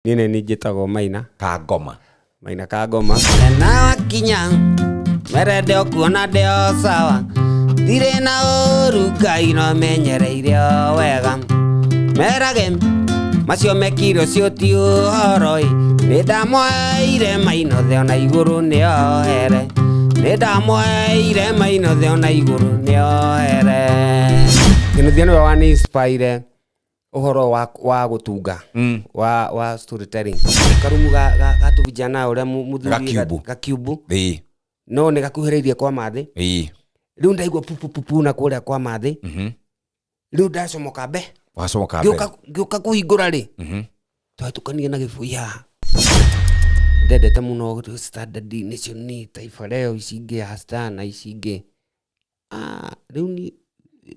Nine nijitagwo Maina Kangoma. Maina Kangoma. Na wakinya merende okuona ndio sawa, ndire na ũru Ngai no menyereire wega, merage macio mekiro cio ti ũhoro, nĩ ndamweire mainothe ona igũrũ nĩo here, nĩ ndamweire mainothe ona igũrũ nĩo here. Kĩnuthia nĩwe wani-inspire uhoro wa gutunga wa storytelling. Karumu gatu vijana uria muthuri gakiubu no ni gakuhiriirie kwa mathi riu ndaigua pupu na kuria kwa mathi riu ndacomoka mbe ngiuka kuhingura ri twatukania na gibuya ndendete muno Standard Nation Taifa Leo icingi Hasta na icingi riu ni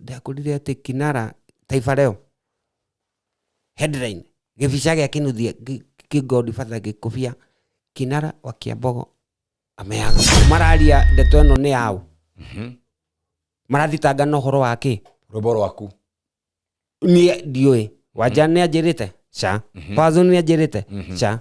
ndakurire ati Kinara Taifa Leo headline gibica gya Kinuthia Godfather gikubia Kinara wa Kiambogo ameaga. Mararia ndeto eno ni yao marathitanga no horo wake rwimbo rwaku ni ndioi wanja ni ajirite cha pazo ni ajirite cha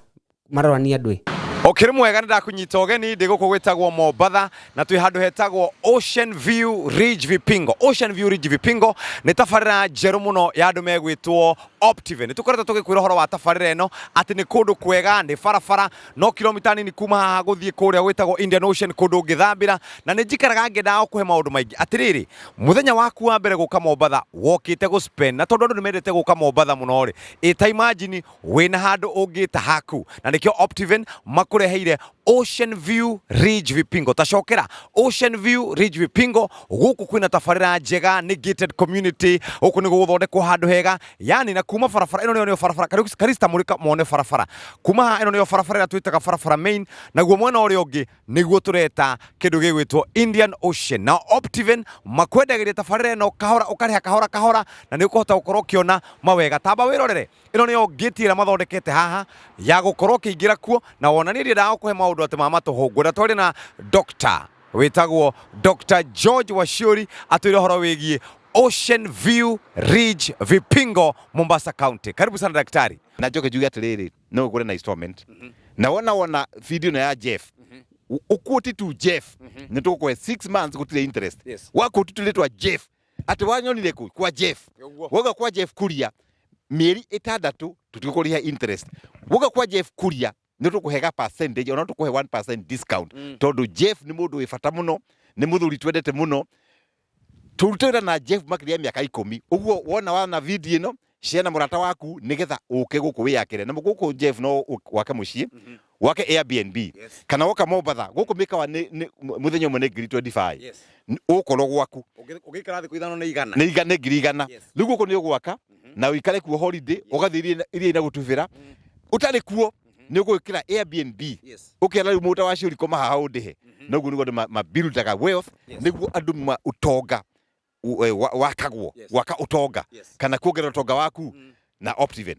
marwani andui. Okiri mwega ndakunyita ogeni ndiguko gwetagwo Mombatha na twi handu hetagwo Ocean View Ridge Vipingo. Ocean View Ridge Vipingo ni tabarira njeru muno ya andu megwitwo Optiven. Nitukoretwo tugikwira horo wa tabarira eno ati ni kundu kwega ni farafara no kilomita nini kuma haha guthie kuria gwetagwo Indian Ocean kundu ngithambira na ni njikaraga ngenda kuhe maundu maingi. Atiriri muthenya waku wa mbere guka Mombatha wokite go spend na tondu andu ni mendete guka Mombatha muno ri ita imagine wina handu ungita haku na nikio Optiven kureheire Ocean View Ridge Vipingo. Tacokera Ocean View Ridge Vipingo guku kwina tabarira njega ni gated community guku ni guthondekwo handu hega yani na kuma farafara ino niyo farafara karista murika mone farafara kuma ino niyo farafara twitaga farafara main na guo mwena uri ungi niguo tureta kindu gigwitwo Indian Ocean na Optiven makwendagiria tabarira ino kahora ukariha kahora na ni ukuhota gukorwo kiona mawega tamba wirorere ino niyo gate ira mathondekete haha ya gukorwo kiingira kuo na wonanirie ndago kuhe maundu ati mama tuhungura twari na Dr. witagwo Dr. George Washuri atwire horo wigie Ocean View Ridge Vipingo Mombasa County. Karibu sana daktari. Na joke jugi atiriri no gure na installment na wona video na ya Jeff ukuti tu Jeff nituko 6 months gutire interest wako tutuletwa Jeff ati wanyonire kwa Jeff woga kwa Jeff kuria mieri 6 tutikuriha interest woga kwa Jeff kuria nitukuhega percentage ona tukuhe 1% discount tondu Jeff ni mundu wifata muno ni muthuri twendete muno turutira na Jeff makiria miaka 10 uguo wana video ino ciana murata waku nigetha uke guku wiyakire na guku Jeff no wake mucii wake Airbnb kana woka Mombatha guku mika wa muthenya mwe 25 ukorwo gwaku ugikara thiku ithano ni igana ni ngiri igana riu guku ni ugwaka na wikare kuo holiday ugathiria iria ina gutubira utari kuo ni ugwikira Airbnb ukira riu muta wacio riko maha undihe noguo nigo ma buildaga wealth niguo andu ma utonga wakagwo waka utonga kana kuongerera utonga waku na Optiven.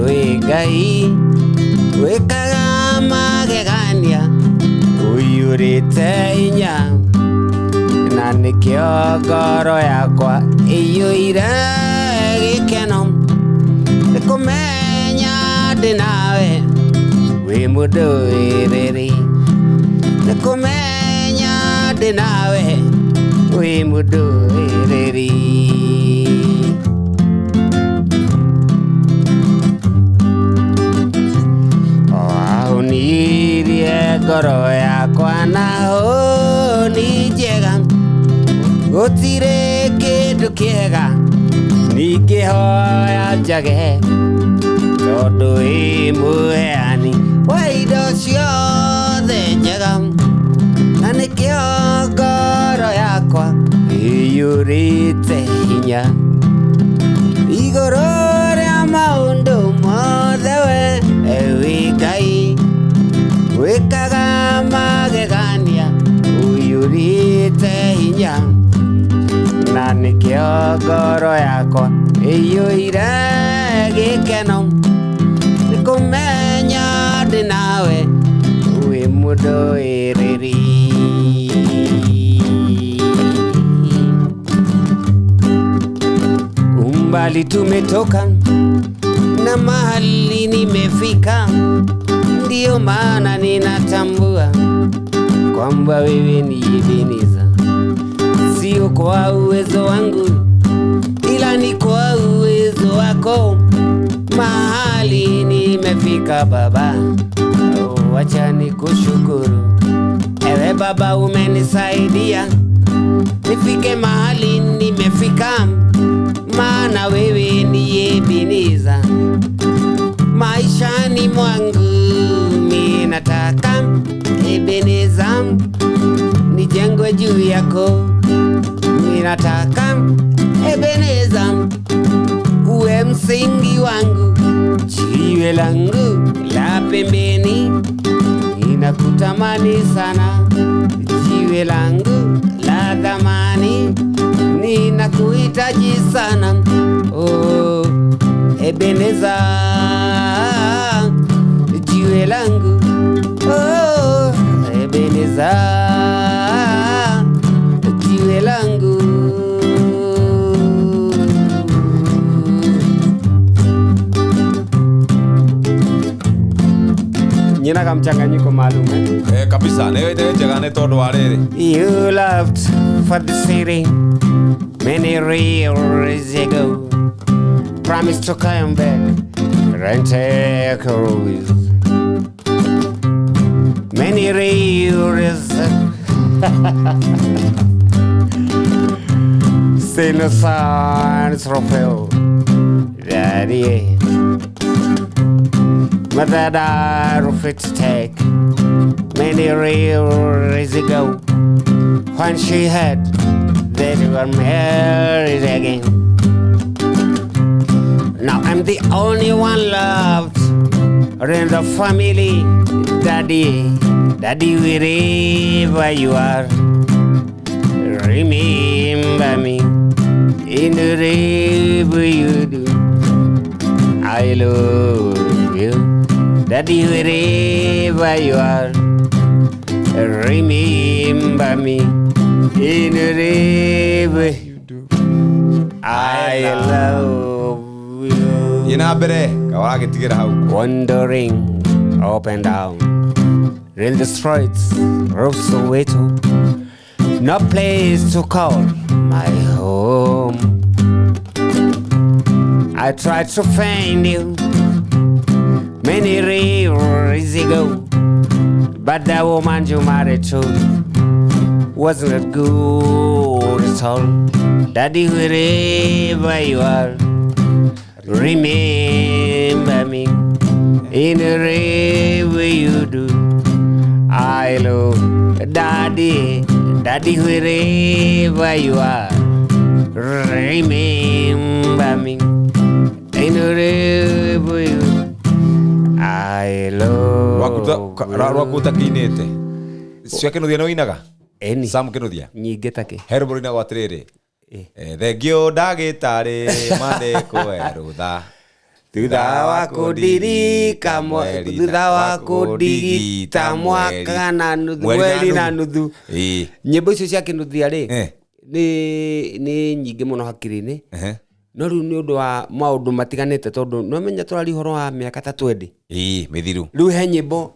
We Ngai wikaga magegania uyurite inya na nikio ngoro yakwa iyuire gikeno nikumenya ndi nawe wi mundu wiriri nikumenya ndi nawe wi mundu wiriri nirie ngoro yakwa na ni njega gutire kindu kiega ningihoya njage tondu wi muheani wa indo ciothe njega na nikio ngoro yakwa iyurite hinya iguru ria maundu mothe we Ngai wikaga magegania uyurite hinya na nikio ngoro yakwa iyuire gikeno nikumenya ndi nawe wi mundu wiriri mbali tumetoka na mahali nimefika, ndio maana ninatambua kwamba wewe ni Ebeneza. Sio kwa uwezo wangu, ila ni kwa uwezo wako. Mahali nimefika Baba, wacha nikushukuru. Ewe Baba, umenisaidia nifike mahali nimefika, maana wewe ni Ebeneza. Maishani mwangu mimi nataka Ebeneza, nijengwe juu yako. Mimi nataka Ebeneza, uwe msingi wangu, jiwe langu la pembeni. Ninakutamani sana, jiwe langu la thamani, ninakuhitaji sana. Oh, Ebeneza, jiwe langu. Oh, Ebeneza, jiwe langu. Nyina kama mchanganyiko maalum kabisa ndio jagane todo warere. You loved for the city many years ago, promised to come back and take a rose. Many years still no signs of you, Daddy. But that I fit to take many years ago, when she had that we were married again. Now I'm the only one loved in the family, Daddy. Daddy, wherever you are, remember me in whatever you do. I love you. Daddy, wherever you are, remember me in whatever you do. I love you. Yinabere kawara getigira hau. Wandering up and down in the streets of Soweto, no place to call my home. I tried to find you many years ago, but the woman you married to wasn't good at all. Daddy, wherever you are, remember me in whatever you do. I love Daddy. Daddy, wherever you are, remember me in whatever you do. I love Rwakuta kinete. Cio kinuthia no inaga? Eni. Sam kinuthia. Nyingi take. Herbo ina gwatiriri. Thengio ndagitari mane kwerutha. Thutha wa kundirika thutha wa kundigita mwaka na nuthu mweri na nuthu. Nyimbo icio cia kinuthia ri ni nyingi muno hakiri-ini. No riu ni undu wa maundu matiganite tondu no menya turari horo wa miaka ta 20 mithiru riu he nyimbo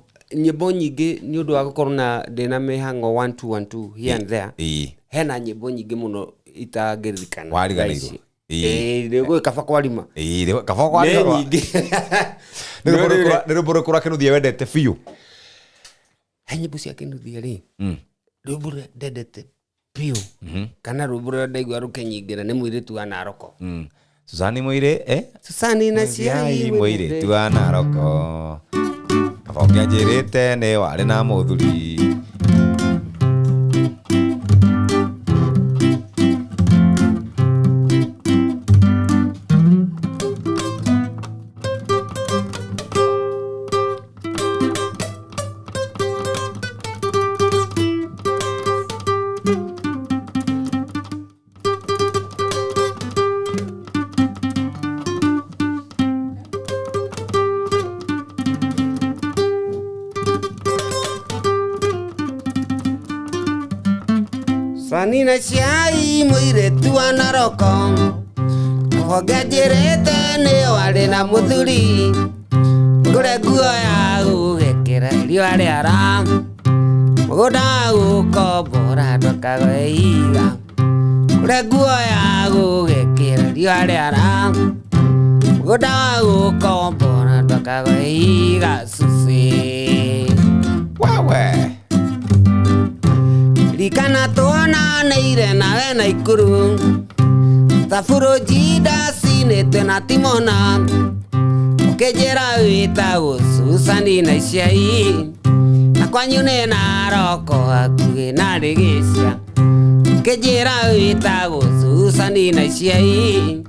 nyingi ni undu wa gukorwo na ndina mihango 1212 here and there. Hena nyimbo nyingi muno itagiririkana wariganirwo riu kaba kwarima kaba kwarima ni ruburu kura kinuthia wendete biu. He nyimbo cia kinuthia ri ruburu ndendete piu kana ruburu ndaigua rukenyingira ni mwiritu wa Naroko. Susani Muire Susani na ciai mwiritu wa Naroko kabokia njirite ni wari na muthuri. Susani na ciai mwiritu wa Naroko Wangajirite ni wari na muthuri ngure nguo ya gugikira riua riara mugunda gukombora ndũkagoe iga ngure nguo ya gugikira riua riara mugunda gukombora ndũkagoe iga Susie Wewe rikana tuonanĩire nawe Naikuru Tafuro jida sinete na timona Ukejera wĩtagwo Susani na Icyai Na kwanyu nĩ Naroko hakuhĩ na Rĩgĩcia Ukejera wĩtagwo Susani na Icyai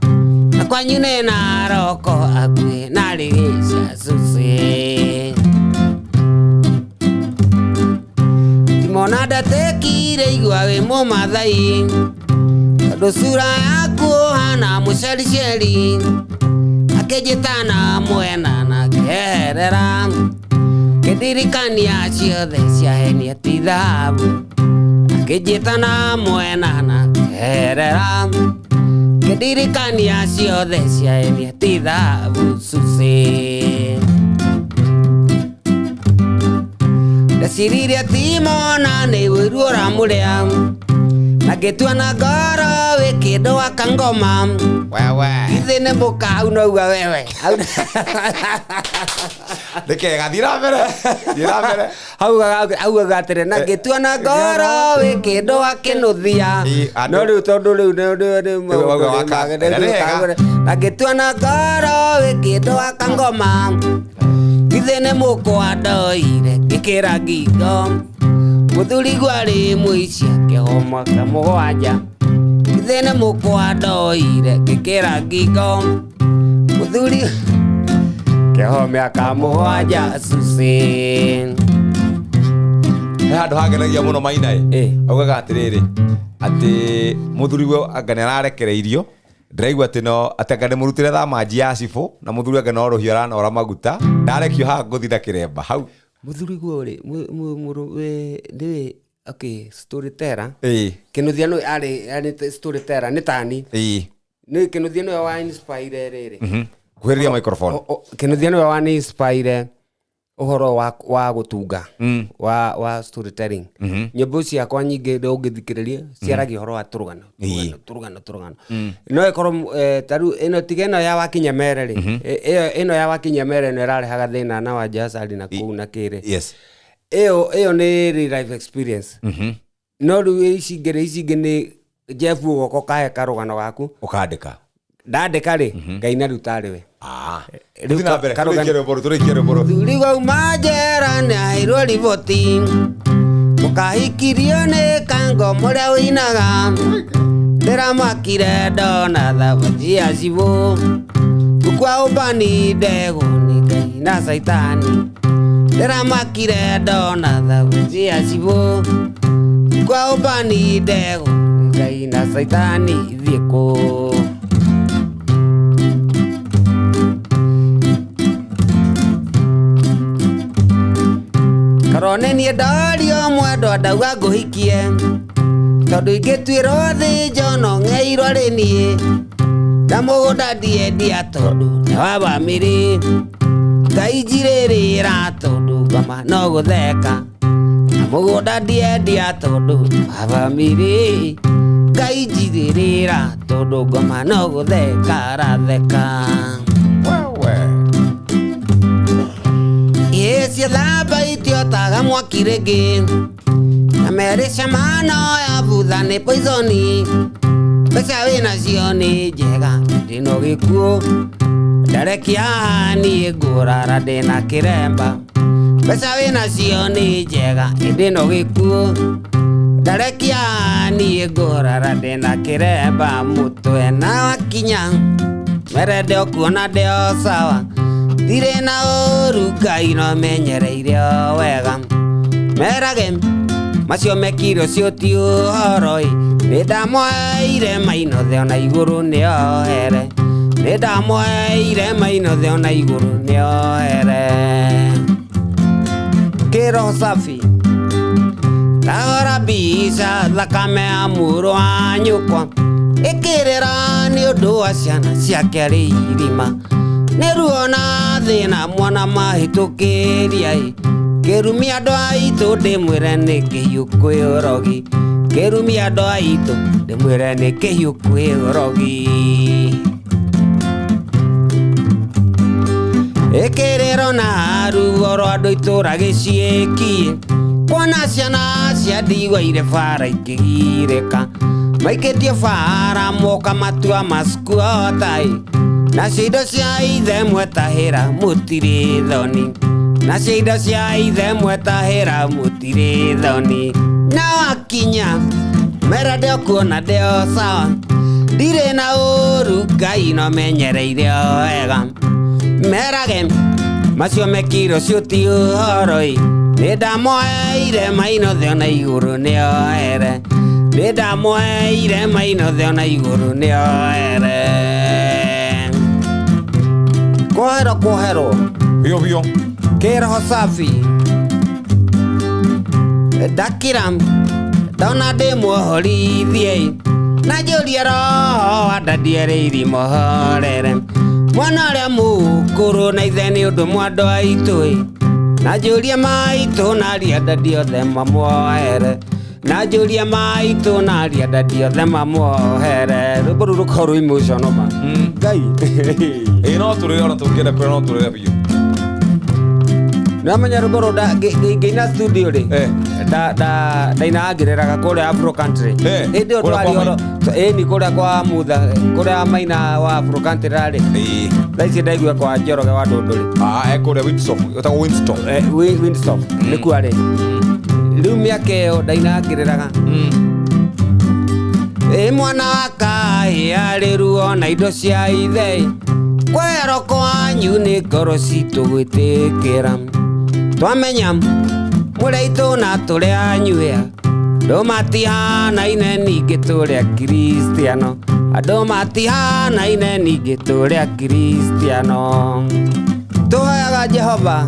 Na kwanyu nĩ Naroko hakuhĩ na Rĩgĩcia Susie Timona ndatekire igua wĩ Mũmathai Tondũ sura yaku hana mũcericeri Akĩnjĩtana mwena na kĩherera Kĩndirikania ciothe ciahenia ti thahabu Akĩnjĩtana mwena na kĩherera Kĩndirikania ciothe ciahenia ti thahabu Susie Ndeciririe timona nĩ wĩru ũramũrĩa Nagetua na ngoro wĩ kĩndũ wa kangoma Wewe Ithe nĩ mũka hau nauga wewe Reke thira mbere Augaga atĩrĩ Nagetua na ngoro wĩ kĩndũ wa kĩnũthia No rĩu tondũ rĩu Nagetua na ngoro wĩ kĩndũ wa kangoma Ithe nĩ mũkwa ndoire ngĩkĩra ngingo Muthuri gwarĩ mũici akĩhoma kamũgwanja Ithe nĩ mũkwa ndoire ngĩkĩra ngingo Muthuri kĩhoma kamũgwanja Susie He handũ hagenagia mũno Maina augaga atĩrĩrĩ atĩ mũthuri we anga nĩ ararekereirio ndĩraigua atĩ no atĩ nĩ mũrutĩre thamanji ya cibũ na mũthuri anga no rũhiũ aranora maguta ndarekio haha ngũthi na kĩremba hau Muthuri gwarĩ nĩwe okay storyteller Kĩnuthia nĩwe arĩ storyteller nĩ tani nĩ Kĩnuthia nĩwe wa inspire rĩrĩ kuhĩrĩria microphone Kĩnuthia nĩwe wa inspire ũhoro wa gũtunga wa storytelling nyĩmbo ciakwa nyingĩ ũngĩthikĩrĩria ciaragia ũhoro wa tũrũgano no ĩkorwo tarĩu ĩno tiga ĩno ya Wakinya Mere rĩ ĩno ya Wakinya Mere nĩ ĩrarehaga thĩna na wa Jasali na kũu na kĩrĩ ĩyo nĩ life experience no rĩu ici ingĩ nĩ Jeff ũgoka ũkahe karũgano gaku ũkandĩka ndandĩka rĩ Ngai na rĩu tarĩ we Thuri wauma njera nĩ aheirwo riboti Mũkahikirio nĩ Kango mũrĩa wĩinaga Ndĩramakire ndona thabanji ya cibũ Gũkua ũmbani ndegũ nĩ Ngai na Saitani Ndĩramakire ndona thabanji ya cibũ Gũkua ũmbani ndegũ nĩ Ngai na Saitani Ithiĩ kũ Karone niĩ ndario mwendwa ndauga ngũhikie Tondũ ingĩtuĩrwo thĩnjo no ng'eirwo rĩ niĩ Na mũgũnda ndiendia tondũ nĩ wa bamĩrĩ Ngai njirĩrĩra tondũ ngoma no gũtheka Na mũgũnda ndiendia tondũ nĩ wa bamĩrĩ Ngai njirĩrĩra tondũ ngoma no gũtheka ratheka Cia thamba itiotaga mwaki rĩngĩ Na merĩ cemano ya butha nĩ poisoni Mbeca wĩnacio nĩ njega ndĩno gĩkuũ Ndarekia niĩ ngũrara ndĩna kĩremba Mbeca wĩnacio nĩ njega ndĩno gĩkuũ Ndarekia niĩ ngũrara ndĩna kĩremba Mũtwe na Wakinya Mere ndĩokuona ndĩo sawa Ndirĩ na ũru Ngai no menyereire wega Merage macio mekire ũcio ti ũhoro Nĩ ndamweire mainothe ona igũrũ nĩohere Nĩ ndamweire mainothe ona igũrũ nĩohere Kĩroho safi Ndagora mbica thakame ya mũrũ wa nyũkwa ĩkĩrĩra nĩ ũndũ wa ciana ciake arĩ irima nĩ ruo na thĩna mwana mahĩtũkĩria kĩrumi andũ aitũ ndĩmwĩre nĩ kĩhiũ kwĩ ũrogi kĩrumi andũ aitũ ndĩmwĩre nĩ kĩhiũ kwĩ ũrogi ĩkĩrĩro na ruo rwa andũ itũra gĩciĩkie kuona ciana cia ndigwa irĩ bara ikĩgirĩka maikĩtio bara moka matua maskuotai nacio indo cia ithe mwetahĩra mũtirĩ thoni nacio indo cia ithe mwetahĩra mũtirĩ thoni na wakinya mera ndĩokuona ndĩo sawa ndirĩ na ũru Ngai no menyereire o wega merage macio mekiro cio ti ũhoro nĩ ndamoeire mainothe ona igũrũ nĩoere nĩ ndamoeire mainothe ona igũrũ nĩoere kwoherwo Bio bio. kĩroho safi ndakira ndona ndĩ muohorithie na njũria roho andandierĩ irimo horere mwana ũrĩa mũkũrũ na ithe nĩ ũndũ mwandũ aitũ na njũria maitũ na aria ndandi othe mamuohere na njũria maitũ na aria ndandi othe mamuohere rũmbũ rũu rũkorwo rwĩ emotional ma Ngai No tũrĩ ona tũngĩenda kwĩra no tũrĩ biũ. Namanya rũmbũ rũu ngĩina studio rĩ ndainangĩrĩraga kũrĩa Afro Country hĩndĩ ĩyo twarĩ ĩni kũrĩa kwa Mutha kũrĩa Maina wa Afro Country rarĩ thaa ici ndaigua kwa Njoroge wa Ndũndũrĩ Kũrĩa Windsor ũtagwo Winston Windsor nĩkuo arĩ rĩu mĩaka ĩyo ndainangĩrĩraga mwana wa kahĩ arĩ ruo na indo cia ithe kwero kwanyu nĩ ngoro citũ gwĩtĩkĩra twamenya mũrĩa itũ na tũrĩa anyuĩa andũ matihanaine ningĩ tũrĩa Kristiano andũ matihanaine ningĩ tũrĩa Kristiano tũhoyaga Jehova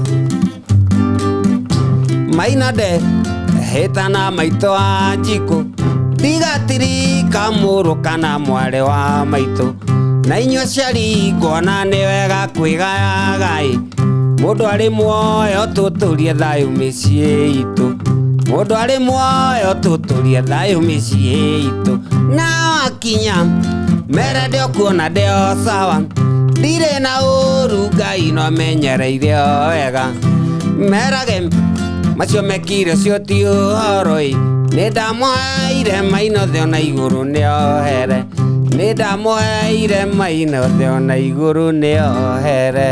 Maina nde hĩtana maitũ wa Njikũ ndigatirika mũrũ kana mwarĩ wa maitũ na inyuĩ aciari ngona nĩ wega kwĩgayaga mũndũ arĩ muoyo tũtũrie thayũ mĩciĩ itũ mũndũ arĩ muoyo tũtũrie thayũ mĩciĩ itũ na wakinya mere ndĩokuona ndĩo sawa ndirĩ na ũru Ngai no menyereire o wega merage macio mekire cio ti ũhoro nĩ ndamoeire mainothe ona igũrũ nĩohere nĩ ndamoeire mainothe ona igũrũ nĩohere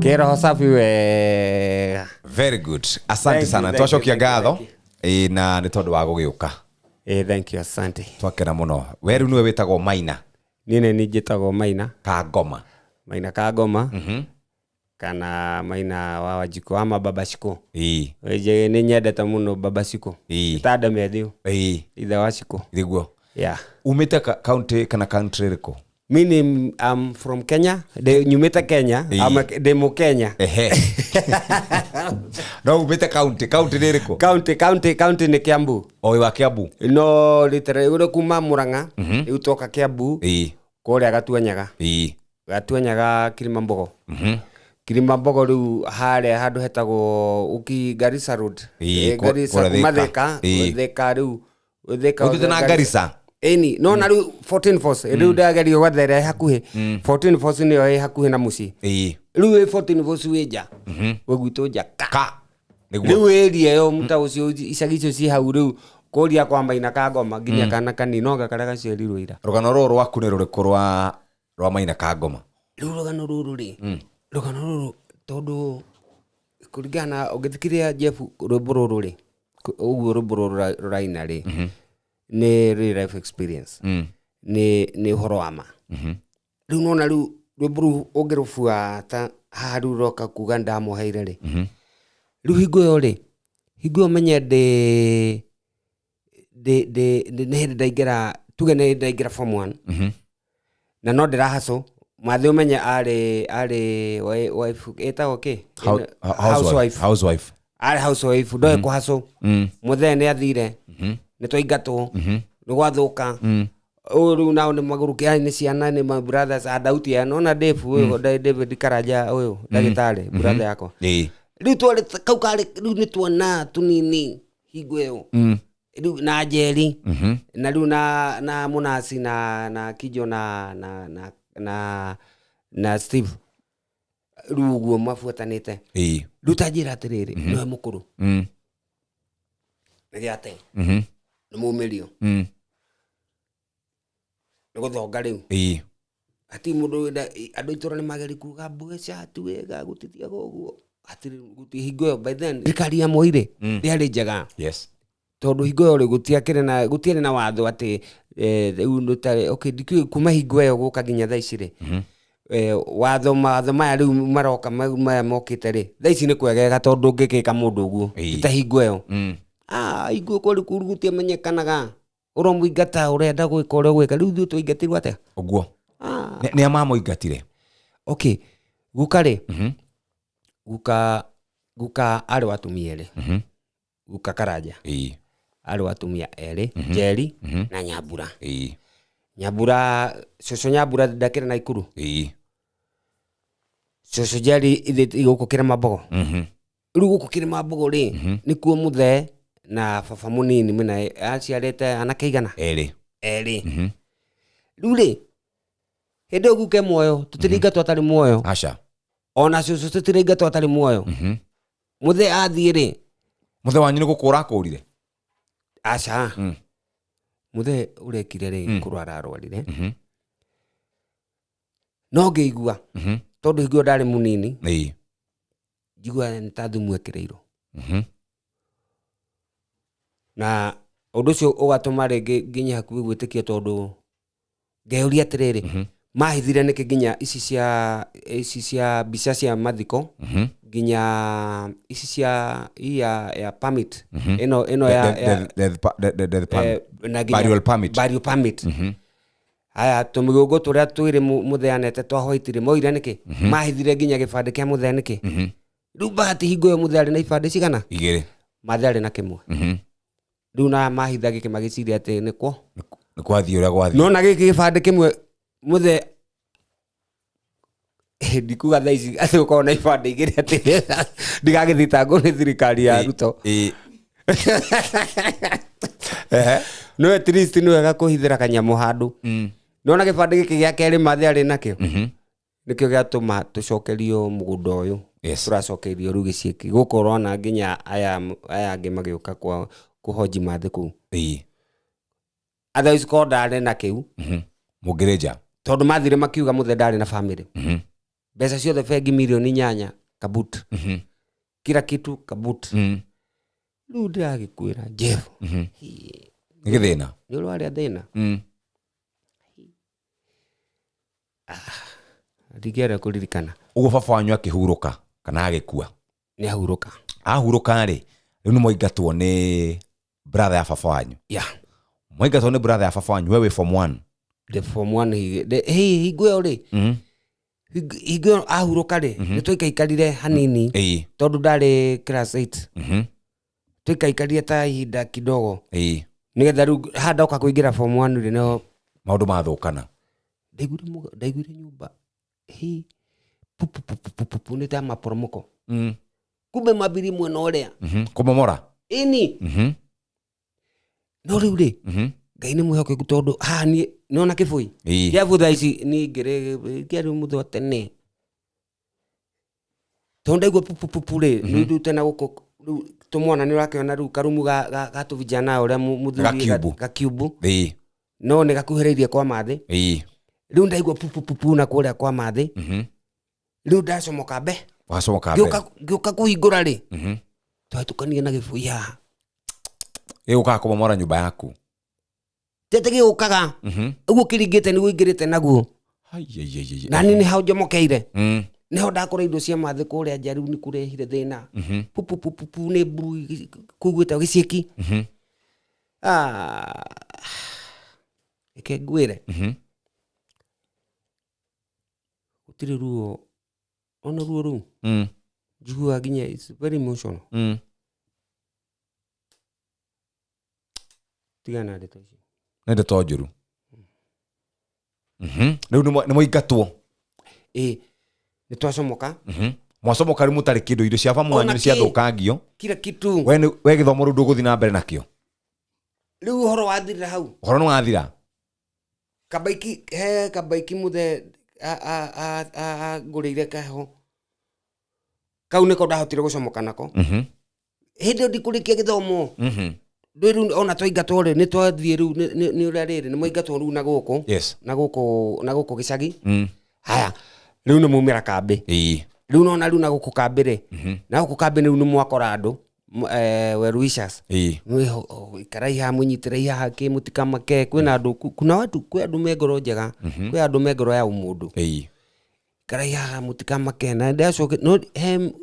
kĩroho safi wega. Very good. Asante sana. Twacokia ngatho na nĩ tondũ wa gũgĩũka. Thank you, asante. Twakena mũno. We rĩu nĩwe wĩtagwo Maina. Niĩ nĩ njĩtagwo Maina. Kangoma. Maina Kangoma. Kana Maina wa Wanjikũ wa Mababacikũ. Nĩ nyendete mũno Babacikũ. Tanda Methiũ. Ithe wa Cikũ. Nĩguo. Yeah. Umĩte county kana country rĩkũ? Mimi I'm from Kenya. Nyumĩte Kenya. Ndĩ Mũkenya. No umĩte county nĩ rĩkũ? County nĩ Kiambu. Oi wa Kiambu. No literally ule kuma Murang'a. Rĩu toka Kiambu. Kũrĩa Gatuanyaga. Gatuanyaga Kilimambogo. Kilimambogo rĩu harĩa handũ hetagwo Uki Garissa Road. Garissa Matheka. Theka rĩu. Ũthiĩte na Garissa? Eni no na rĩu 14 Force rĩu ndagerio gwathere hakuhĩ 14 Force nĩyo ĩ hakuhĩ na mũciĩ rĩu 14 Force wĩ nja we gwitũ nja ka rĩu area yo mũta ũcio icagi icio ci hau rĩu kũria kwa Maina Kangoma nginya kana kanino gakarega ciĩrirwo ira rũgano rũrũ rwaku nĩ rũrĩkũ rwa Maina Kangoma rĩu rũgano rũrũ rĩ rũgano rũrũ tondũ kũringana ũngĩthikĩrĩria Jeff rwĩmbo rũrũ rĩ ũguo rwĩmbo rũrũ rũraina rĩ nĩ real life experience nĩ ũhoro wa ma rĩu nona rĩu rwĩmbo rũu ũngĩrũbuata haha rĩu roka kuga ndamoheire rĩ rĩu hingo ĩyo rĩ hingo ĩyo menye nĩ hĩndĩ ndaingĩra tuge nĩ ndaingĩra form 1 na no ndĩrahaco mathĩ ũmenye arĩ wife ĩtagwo kĩ housewife arĩ housewife ndoĩ kũhaco mũthee nĩ athire nĩ twaingatwo nĩ gwathũka Uru nao ni magurukia ni ciana ni my brothers adauti ya nona Dave David Karaja uyu ndagitari brother yako riu twari kau kari riu ni tuona tunini hingo iyo riu na Jerry na riu na Munasi na Kijo na Steve riu guo mafuatanite riu tajira atiriri niwe mukuru nigiate ni mumirio Niguthonga riu ati mundu andu itura ni mageri kuga mbuca tu wega gutitia goguo atiri guti hingo by then thirikari ya Moire riari njega tondu hingo yo ri gutiari na watho ati riu ndutare okay diku kuma hingo yo guka ginya thaa ici ri watho maya riu maroka maya mokite ri thaa ici ni kwegega tondu ngikika mundu uguo ita hingo yo hingo ko ri kurugutia menyekanaga uromuingata urenda gwika uria gwika riu thu twaingatirwo atia uguo ni amamo ingatire okay guka ri guka ari watumia eri guka Karaja ari watumia eri Jerry na Nyambura Nyambura coco Nyambura ndakira na Ikuru coco Jerry iguko kira Mambogo riu guko kira Mambogo ri nikuo muthe na baba munini mina aciarite anake igana eri riu ri hende guke muoyo tutiringatwo atari muoyo aca ona cucu tutiringatwo atari muoyo muthe athie ri muthe wanyu ni gukura akurire aca muthe urekire ri kurwara arwarire no ngeigua tondu hingo ndari munini njigua nita thumu ekireirwo na undu ucio ugatuma ringi nginya hakuhi gwitikia tondu ngeuria atiriri mahithire niki nginya ici cia mbica cia mathiko nginya ici cia ya permit ino ya burial permit aya tumigongo turia twiri mutheanete twahoitire moira niki mahithire nginya gibande kia muthe niki riu bahati hingo yo muthe ari na ibande cigana igiri mathe ari na kimwe riu na mahitha giki magiciria ati nikwo ni kwathie uria gwathie no na giki gibande kimwe muthe ndikuga thaa ici ati ukorwo na ibande igiri ati ndigagithitangwo ni thirikari ya Ruto no at least ni wega kuhithira kanyamu handu no na gibande giki gia keri mathe ari nakio nikio giatuma tucokerio mugunda uyu turacokerio riu gicieki gukorwo na nginya aya angi magiuka kwa kuhoji mathe ku otherwise ko ndari na kiu mugireja tondu mathire makiuga muthe ndari na family mbeca ciothe bengi milioni 8 kabut kila kitu kabut riu ndiragikwira Jeff ni githina ni urwari thina ndigiera kuririkana uguo baba wanyu akihuruka kana agikua ni ahuruka ri riu ni moingatwo ni brother ya baba wanyu moingatwo ni brother ya baba wanyu wewe form 1 the form 1 hingo ri hingo ahuruka ri ni twaikaikarire hanini tondu ndari class 8 twaikaikarire ta ihinda kidogo nigetha riu handoka kuingira form 1 ri no maundu mathukana ndaiguire nyumba pupu ni ta maporomoko kumbe mabiri mwena uria kumomora ini no riu ri ngai ni mwihokeku tondu ni nona kibui gia butha ici ni ngiri muthe tene tondu ndaigua pupu ri riu tena guko tumwana ni urakiona riu karumu gatu vijana uria muthuri gakiubu no ni gakuhiriirie kwa mathe riu ndaigua pupu na kuria kwa mathe riu ndacomoka mbe ngiuka kuhingura ri twatukanie na gibui gigukaga kumomora nyumba yaku tete gigukaga uguo kiringite niguo ingirite naguo na nini hau njomokeire niho ndakora indo cia mathe kuria nja riu ni kurehire thina pupu ni mburu kuiguite gicieki ike ngwire gutiri ruo ona ruo ru njigua nginya it's very emotional tigana ndeto ici nä ndeto njå ru Riu nĩ mũingatwo. Nĩ twacomoka. Mwacomoka rĩu mũtarĩ kĩndũ, indo cia bamwanyu nĩ ciathũkangio. Kila kitu. We gĩthomo rĩu ndũgũthiĩ na mbere nakĩo. Rĩu ũhoro wathirĩra hau. Ũhoro nĩ wathira. Kabaiki muthe ngũrĩire kaho. Kau nĩko ndahotire gũcomoka nako. Hĩndĩ ĩyo ndikũrĩkia gĩthomo. Rĩu ona twaingatwo rĩ nĩ twathiĩ rĩu nĩ ũrĩa rĩrĩ nĩ mwaingatwo rĩu na gũkũ gĩcagi. Haya rĩu nĩ maumĩra kambĩ. Rĩu nona rĩu na gũkũ kambĩ rĩ. Na gũkũ kambĩ rĩu nĩ mwakora andũ. Well wishers. Ikarai ha mũnyitĩrai ha kĩmũtikamake kwĩna andũ kuna watu kwĩ andũ me ngoro njega kwĩ andũ me ngoro ya ũmũndũ. Ikarai ha mũtikamake na ndacoke no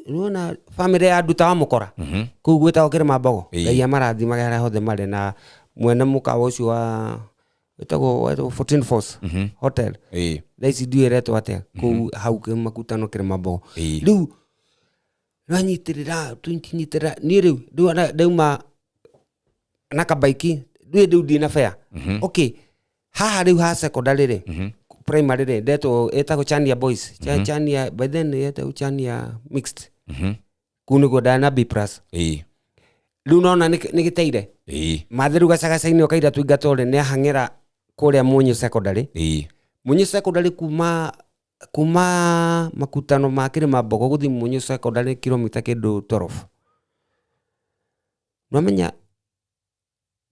nona family ya andũ ta mũkora kũu gwĩtagwo Kĩrĩma-Mbogo. Ngai amarathima harĩa hothe marĩ na mwene mũkawa ũcio wa wĩtagwo 14 Force Hotel. Thaici ndiũretwo atĩa kũu hau makutano Kĩrĩma-Mbogo. Rĩu ranyitĩrĩra tũnyitĩrĩra niĩ rĩu ndauma na kabaiki rĩu ndina fair. Okay haha rĩu ha secondary rĩ primary rĩ ndetwo etagwo Chania Boys. Chania by then etagwo Chania Mixed. Kũu nĩguo ndana B+. Rĩu nona nĩ gĩteire. Matheru gacagaca-inĩ okaira tũingatwo rĩ nĩ ahang'ĩra kũrĩa Mũnyũ secondary. Mũnyũ secondary kuma makutano ma Kĩrĩma-Mbogo gũthiĩ Mũnyũ secondary kilomita kĩndũ 12. Nwamenya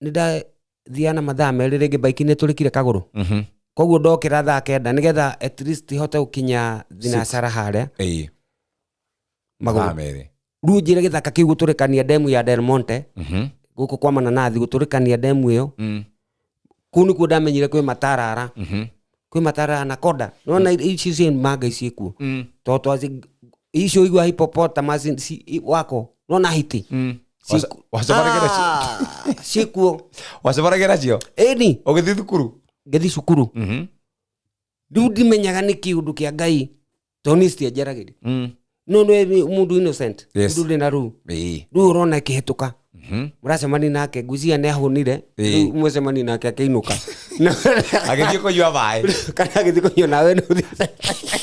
nĩndathiana na mathaa merĩ rĩngĩ baiki nĩ tũrĩkire kagũrũ. Koguo ndokĩra thaa 9 nĩgetha at least hote gũkinya thinacara harĩa. Magũrũ. Rĩu njĩre gĩthaka kĩu gũtũrĩkania demu ya Del Monte. Gũkũ kwa mananathi gũtũrĩkania demu ĩyo. Kũu nĩkuo ndamenyire kwĩ matarara. Kwĩ matarara na koda. Nona icio cia manga iciekuo. Toto icio igua hippopotamus wako. Nona hiti. Ciekuo. Wacebaragĩra cio? Ĩni. Ũgĩthiĩ thukuru? Ngĩthiĩ cukuru. Rĩu ndimenyaga nĩ kĩũndũ kĩa Ngai tondũ niĩ citianjaragĩria. No nĩ mũndũ innocent. Mũndũ ũrĩ na rũu. Rĩu ũrona ĩkĩhĩtũka. Mũracemani nake ngwĩciria nĩ ahũnire. Rĩu mũcemani nake akĩinũka. Agĩthiĩ kũnyua maĩ. Kana agĩthiĩ kũnyua nawe nĩ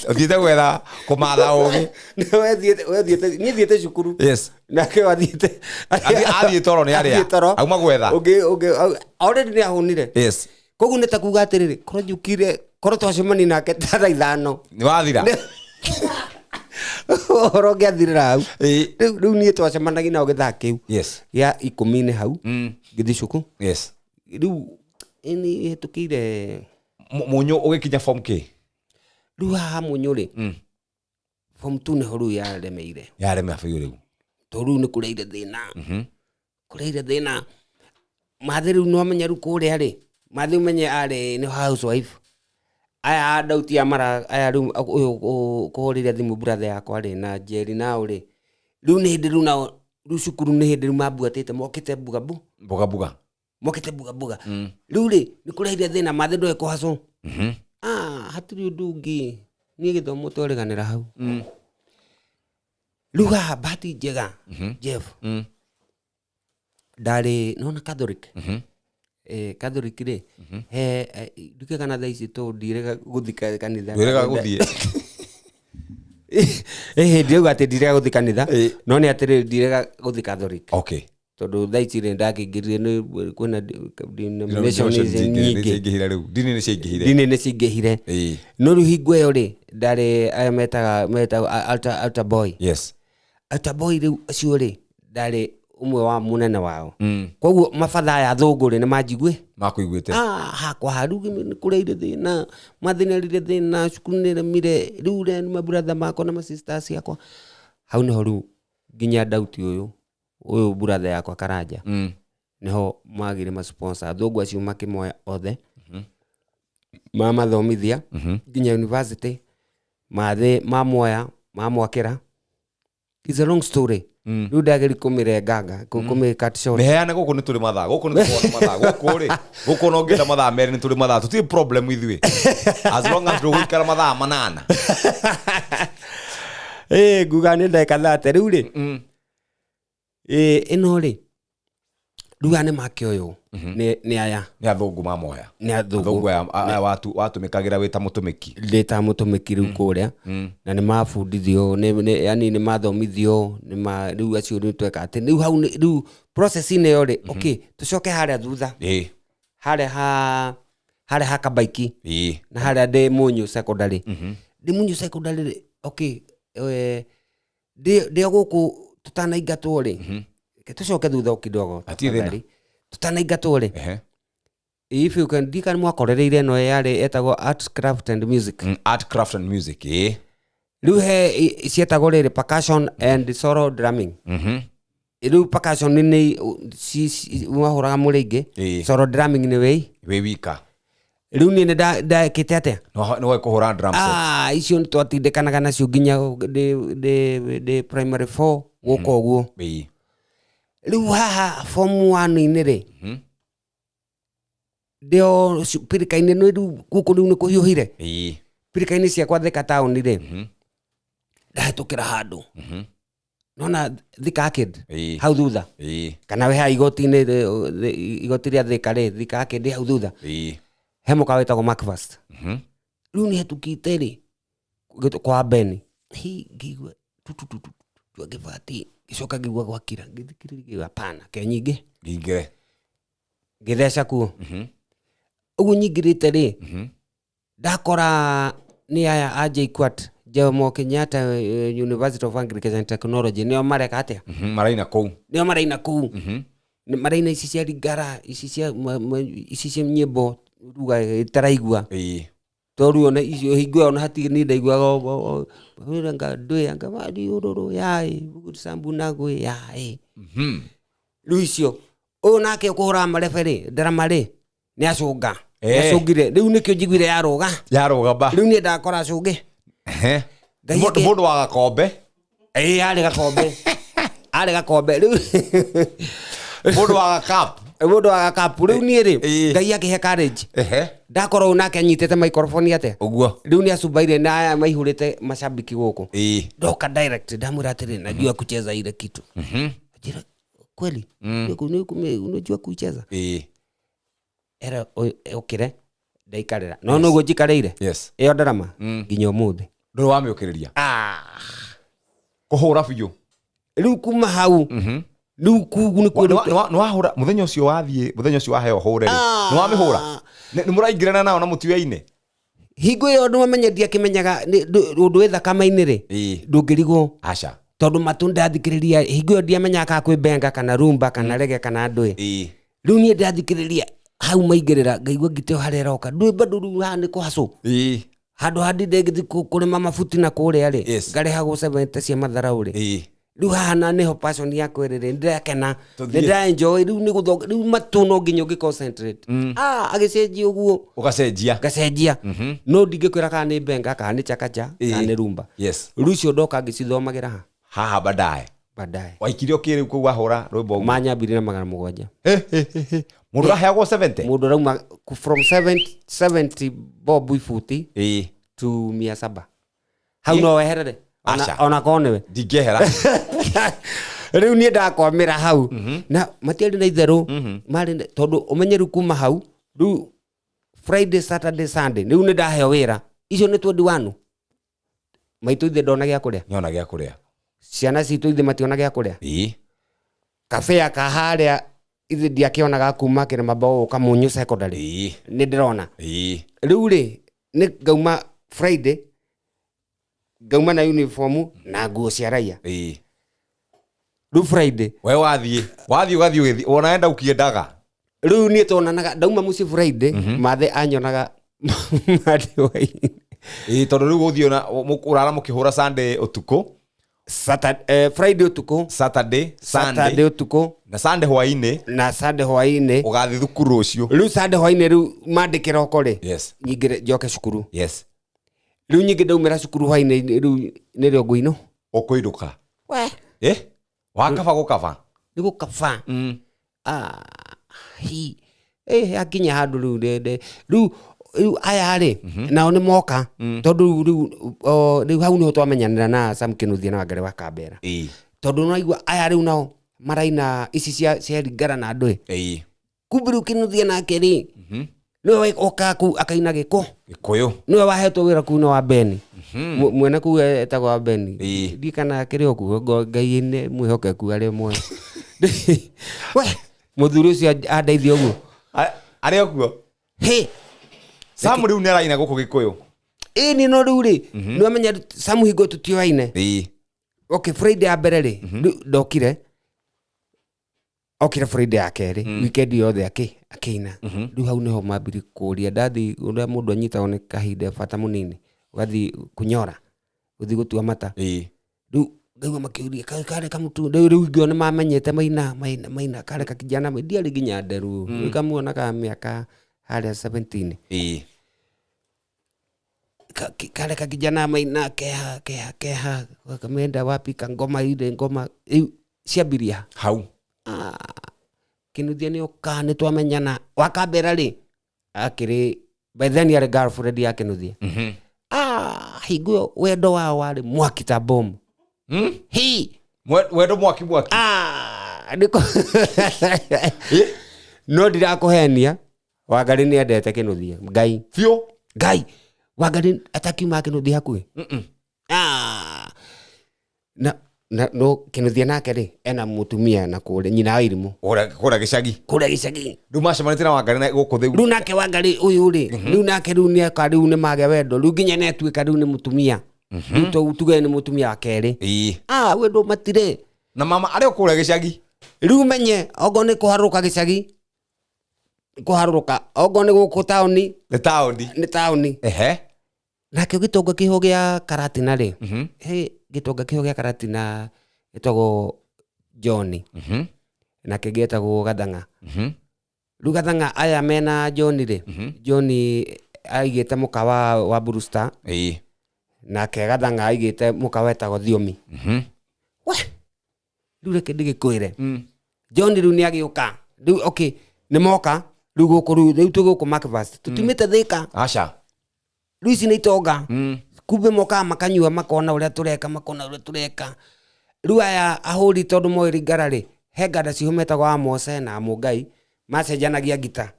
ũthiĩte gwetha kũmatha ũgĩ. Niĩ thiĩte cukuru. Nake wathiĩte. Athiĩ toro nĩ arĩa. Auma gwetha. Already nĩ ahũnire. Koguo nĩ ta kuuga atĩrĩrĩ korwo njũkire korwo twacemani nake ta thaa 5. Nĩ wathira. Ũhoro ũngĩathirĩra hau. Rĩu niĩ twacemanagia nao gĩthaa kĩu gĩa 10 hau ngĩthiĩ cukuru. Rĩu nĩ hĩtũkĩire Mũnyũ ũgĩkinya form K. Rĩu haha Mũnyũ rĩ form 2 nĩho rĩu yaremeire. Yaremera biũ rĩu. Tondũ rĩu nĩ kũrĩire thĩna. Kũrĩire thĩna. Mathe rĩu nwamenya rĩu kũrĩa rĩ. Mathe ũmenye arĩ nĩ housewife. Aya ndauti amara aya rĩu kũhũrĩra thimũ brother yakwa rĩ na Jerry nao rĩ. Rĩu nĩ hĩndĩ rĩu nao rĩu cukuru nĩ hĩndĩ rĩu mabuatĩte mokĩte mbuga. Mokĩte mbuga. Rĩu rĩ nĩ kũrĩire thĩna mathe ndoe kũhacwo. Hatirĩ ũndũ ũngĩ niĩ gĩthomo tũreganĩra hau. Rĩu haha bahati njega Jeff. Ndarĩ nona Catholic. Catholic rĩ nduke kana thaa ici tondũ ndirega gũthika kanitha. Ndirega gũthiĩ. Hĩndĩ ĩyo atĩ ndirega gũthiĩ kanitha no nĩ atĩrĩ ndirega gũthiĩ Catholic. Okay. Tondũ thaa ici rĩ ndakĩingĩrire kwĩna denominations nyingĩ. Ndini nĩ ciaingĩhire. Ndini nĩ ciaingĩhire. No rĩu hingo ĩyo rĩ ndarĩ aya metaga altar boy. Altar boy rĩu acio rĩ ndarĩ umwe wa munene wao. Koguo mabatha ya thũngũ nĩ manjigwe makũiguĩte. Hakwa haru nĩ kũrĩire thĩna mathĩnarire thĩna cukuru nĩ remire rĩu nĩ mabrother makwa na sisters yakwa hau nĩho rĩu nginya ndauti ũyũ brother yakwa Karanja nĩho magire ma sponsor thũngũ acio makĩmoya othe mamathomithia nginya university mathe mamoya mamwakĩra. It's a long story. Rĩu ndageri kũmĩrenganga kũmĩ-cut short. Nĩheane gũkũ nĩ tũrĩ mathaa gũkũ nĩ tũrĩ mathaa gũkũ rĩ gũkũ no ngĩenda mathaa merĩ nĩ tũrĩ mathaa tũtirĩ problem ithuĩ as long as ndũgũikara mathaa 8. Nguga nĩ ndeka thate rĩu rĩ ĩno rĩ Ruga nĩ make ũyũ nĩ aya nĩ athũngũ mamoya nĩ athũngũ aya watũmĩkagĩra wĩ ta mũtũmĩki ndĩ ta mũtũmĩki rĩu kũrĩa na nĩ mabundithio yani nĩ mathomithio rĩu acio nĩ tweka atĩ rĩu hau rĩu process-inĩ yo rĩ okay tũcoke harĩa thutha harĩa ha Kabaiki na harĩa ndĩ Mũnyũ secondary ndĩ Mũnyũ secondary rĩ okay ndĩ gũkũ tutanaingatwo rĩ tũcoke thutha kidogo tutanaingatwo rĩ if you can dika mwakorereire no yale etagwo art craft and music rĩu he cietagwo rĩrĩ percussion and solo drumming rĩu percussion nĩ wahũraga mũrĩngĩ solo drumming nĩ wĩ wika rĩu niĩ ndakĩte atĩa no kũhũra drum set icio twatindĩkanaga nacio nginya de primary 4 gũkũ ũguo rĩu haha form 1-inĩ rĩ ndio pirika-inĩ nĩ rĩu gũkũ rĩu nĩ kũhiũhire pirika-inĩ ciakwa Thika town rĩ ndahetũkĩra handũ nona Thika Arcade hau thutha kana we ha igoti-inĩ igoti rĩa Thika rĩ Thika Arcade hau thutha he mũkawa wĩtagwo Macfast rĩu nĩ hetũkĩte rĩ kwa Beni ngĩigua ngĩbati gĩcoka ngĩigua gwakira ngĩthikĩrĩria hapana ke nyingĩ ngĩtheca kuo ũguo nyingĩrĩte rĩ ndakora nĩ aya a JKUAT Jomo Kenyatta University of Agriculture and Technology nĩo mareka atĩa nĩo maraina kũu maraina ici cia Lingala ici cia nyĩmbo ruga itaraigua toru ona icio hingua ona hatirĩ nĩ ndaiguaga nga ndwe anga mari ururu yai bugusambu nagwe yai rĩu icio ũyũ nake kũhũra marebere ndarama-rĩ nĩ acũnga acũngire rĩu nĩkĩo njiguire yaroga ba rĩu niĩ ndakora acũnge mũndũ wa gakombe arĩ gakombe rĩu mũndũ wa gakapu rĩu niĩ rĩ Ngai akĩhe courage ndakorwo nake anyitĩte microphone atĩa ũguo rĩu nĩ acumbaire na aya maihũrĩte mashabiki gũkũ ndoka direct ndamwĩra atĩrĩ najua kucheza ile kitu ajira kweli unajua kucheza era okire ndaikarĩra no nũguo njikarĩire ĩyo ndarama nginya ũmũthĩ ndũrĩ wamĩũkĩrĩria kũhũra biũ rĩu kuma hau rĩu kugu nĩ nĩ wahũra mũthenya ũcio waheo hũre nĩ wamĩhũra nĩ mũraingĩrana nao na mũtue-inĩ hingo ĩyo nĩ wamenyeria akĩmenyaga ũndũ wĩ thakama-inĩ rĩ ndũngĩrigwo aca tondũ matũ ndathikĩrĩria hingo ĩyo ndiamenyaga kwĩbenga kana rumba kana rege kana ndũĩ rĩu niĩ ndathikĩrĩria hau maingĩrĩra ngaigua ngiteo harĩa roka ndũĩ bado rĩu haha nĩ kũhacũ handũ handi ndĩgĩthi kũrĩma mabuti na kũrĩa rĩ ngarehagwo 70 cia matharaũ rĩ rĩu haha na nĩho passion yakwa rĩrĩ ndĩrakena nĩndaenjoy rĩu nĩ gũthonga rĩu matũ no nginya ũngĩconcentrate agĩcenjia ũguo ngacenjia no ndingĩkwĩra kana nĩ benga kana nĩ chakacha kana nĩ rumba rĩu icio ndoka ngĩcithomagĩra haha baadaye waikire ũkĩrĩ kũu wahũra rwĩmbo manyambire na 700 mũndũ aheagwo 70 mũndũ rauma from 70 bob ifuti to 700 hau no weherere ona konewe ndingĩehera rĩu niĩ ndakwamĩra hau na matiarĩ na itherũ marĩ tondũ ũmenyeru kuma hau rĩu Friday Saturday Sunday rĩu nĩ ndaheo wĩra icio nĩ 21 maitũ ithe ndona gĩa kũrĩa nyona gĩa kũrĩa ciana citũ ithe mationa gĩa kũrĩa kabe akaharĩa ithe ndiakĩonaga kuma Kĩrĩmabao Kamunyũ secondary nĩ ndĩrona rĩu rĩ nĩ ngauma Friday ngauma na uniform na nguo cia raia rĩu Friday we wathiĩ ũgathiĩ wonaenda ũkĩendaga rĩu niĩ tonanaga ndauma mũciĩ Friday mathe anyonaga tondũ rĩu gũthiĩ ũrara mũkĩhũra Sunday ũtukũ Friday ũtukũ Saturday ũtukũ na Sunday hwaĩ-inĩ ũgathiĩ thukuru ũcio rĩu Sunday hwaĩ-inĩ rĩu mandĩkĩra oko rĩ nyingĩre njoke cukuru rĩu nyingĩ ndaumĩra cukuru hwaĩ-inĩ rĩu nĩrĩo ngũinũ ũkũinũka wakaba gũkaba nĩ gũkaba akinya handũ rĩu aya rĩ nao nĩ moka tondũ rĩu hau nĩho twamenyanĩra na Sam Kĩnuthia na Wangari wa Kambera tondũ naigua aya rĩu nao maraina ici cia ringara na andũ ĩ kumbe rĩu Kĩnuthia nake rĩ nĩwe oka kũu akaina gĩkũ Gĩkũyũ nĩwe wahetwo wĩra kũu na wa Beni mwene kũu etagwo wa Beni ndi kana kĩrĩ o kũu Ngai-inĩ mwĩhokeku arĩ mwe we mũthuri ũcio andeithia ũguo arĩ okuo Sam rĩu nĩ araina gũkũ Gĩkũyũ ĩni no rĩu rĩ nĩwamenya Sam hingo tũtioaine okay Friday ya mbere rĩ ndokire okire Friday ya kerĩ weekend yothe akĩina rĩu hau nĩho mambiri kũria ndathi ũrĩa mũndũ anyitagwo nĩ kahinda bata mũnini ũgathi kunyora ũthi gũtua mata rĩu ngaigua makĩũria kare kamũtu rĩu ingĩ nĩ mamenyete maina kare kakijana ndiarĩ nginya nderu nĩkamuona ka mĩaka harĩa 17 kare kakijana maina keha wakamenda wapi ngoma ile ngoma ciambiria hau Kĩnuthia nĩoka nĩtwamenyana wakambera rĩ akĩrĩ by then yarĩ girlfriend ya Kĩnuthia hingo wendo wao warĩ mwaki ta bomu wendo mwaki nĩko no ndirakũhenia Wangari nĩendete Kĩnuthia Ngai biũ Ngai Wangari atakiuma Kĩnuthia hakuhĩ no Kĩnuthia nake rĩ ena mũtumia na kũrĩa nyina wa Irimũ kũrĩa gĩcagi rĩu macemanĩtie na Wangari gũkũ thĩu rĩu nake Wangari ũyũ rĩ rĩu nake rĩu nĩeka rĩu nĩmagĩa wendo rĩu nginya nĩatuĩka rĩu nĩ mũtumia rĩu tuge nĩ mũtumia wa kerĩ wendo matire na mama arĩ kũrĩa gĩcagi rĩu menye ogo nĩ kũharũrũka gĩcagi kũharũrũka ogo nĩ gũkũ taũni nĩ taũni nake gĩtonga kĩho gĩa Karatina rĩ gĩtonga kĩho gĩa Karatina gĩtagwo John nake gĩtagwo Gathanga rĩu Gathanga aya mena John rĩ John aigĩte mũkawa wa Brewster nake Gathanga aigĩte mũkawa wetagwo Thiomi we rĩu reke ndĩgĩkwĩre John rĩu nĩagĩũka rĩu okay nĩ moka rĩu gũkũ rĩu tũgũkũ Macbeth tũtimĩte Thika aca rĩu ici nĩ itonga kumbe moka makanyua makona ũrĩa tũreka rĩu aya ahũri tondũ moĩ ringara rĩ he nganda ciho metagwo Amose na Mũngai macenjanagia ngita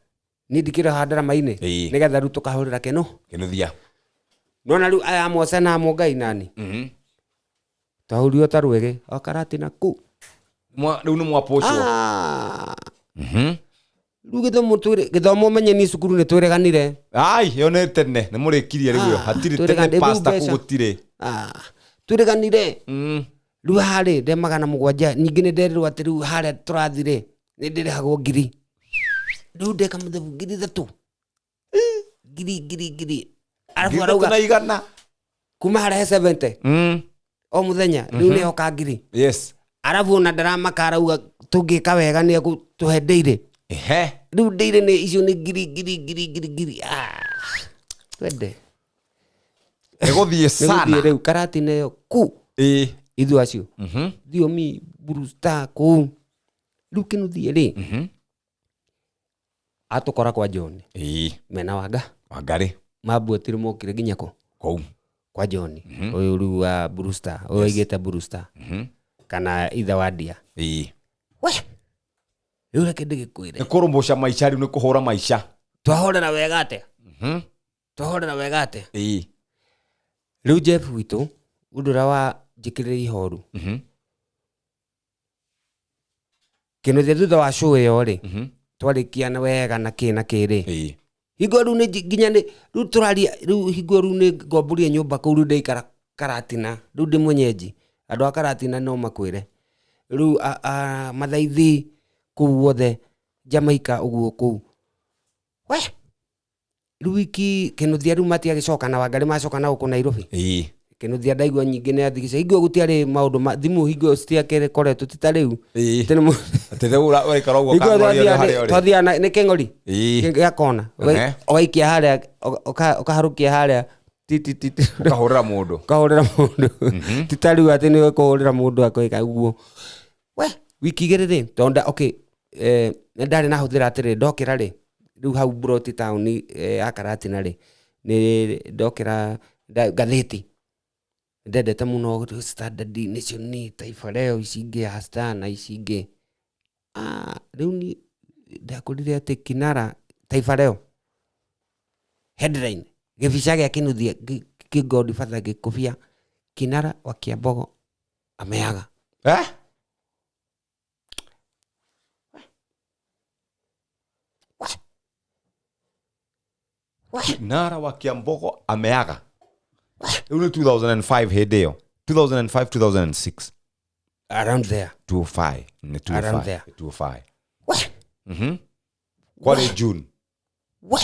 niĩ ndikĩrĩ handara-mainĩ nĩgetha rĩu tũkahũrĩra Kĩnuthia nona rĩu aya Amose na Mũngai nani twahurio ta rwĩgĩ o Karatina kũu rĩu nĩ mwapũcwo rĩu gĩthomo menye ni cukuru nĩ twĩreganire yo nĩ tene nĩ mũrĩkirie rĩu hatirĩ tene pasta kũgũtirĩ twĩreganire rĩu harĩ nde 700 ningĩ nĩ nderirwo atĩ rĩu harĩa tũrathire nĩ ndĩrĩhagwo ngiri rĩu ndeka mũthebu ngiri 3 ngiri arabu arauga na igana kuma harĩa 70 o mũthenya rĩu nĩ hoka ngiri arabu ona ndaramaka arauga tũngĩka wega nĩ egũtũhe ndeire rĩu ndeire nĩ icio nĩ ngiri twende egũthiĩ sana rĩu Karatina ĩyo kũu ithu acio Thiomi Brewster kũu rĩu Kĩnuthia rĩ atũkora kwa John mena Wangari mabuatire mokire nginya kũu kwa John ũyũ rĩu wa Brewster ũyũ aigĩte Brewster kana ithe wa Ndia we rĩu reke ndĩgĩkwĩre nĩ kũrũmbũca maica rĩu nĩ kũhũra maica twahorera wega atĩa rĩu Jeff witũ ũndũra wa njĩkĩrĩra ihoru Kĩnuthia thutha wa show ĩyo rĩ twarĩkia wega na kĩrĩ hingo rĩu nĩ nginya nĩ rĩu tũraria rĩu hingo rĩu nĩ ngomboria nyũmba kũu rĩu ndaikara Karatina rĩu ndĩ mwenyeji andũ a Karatina no makwĩre rĩu mathaithi kũu wothe Jamaica ũguo kũu we rĩu wiki Kĩnuthia rĩu matiagĩcoka na Wangari macoka na gũkũ Nairobi Kĩnuthia ndaigua nyingĩ nĩ athigica hingo gũtiarĩ maũndũ thimũ hingo citiakĩrĩ koretwo ti ta rĩu twathiaga nĩ kĩng'ori gĩa kona ũgaikia harĩa ũkaharũkia harĩa ũkahũrĩra mũndũ ti ta rĩu atĩ nĩ kũhũrĩra mũndũ akoika ũguo we wiki igĩrĩ rĩ tonda okay ndarĩ nahũthĩra atĩrĩ ndokĩra rĩ rĩu hau Broti town ya Karatina rĩ nĩ ndokĩra ngathĩti ndendete muno Standard Nation Taifa Leo ici ingĩ ya Star na ici ingĩ rĩu ni ndakorire atĩ Kinara Taifa Leo headline gĩbica gĩa Kinuthia kĩgodfather gĩkũbia Kinara wa Kiambogo ameaga Kinara wa Kiambogo ameaga. Rĩu nĩ 2005 hĩndĩ ĩyo. 2005 2006 around there 25 ni 25 Around there. 25 we kwa June we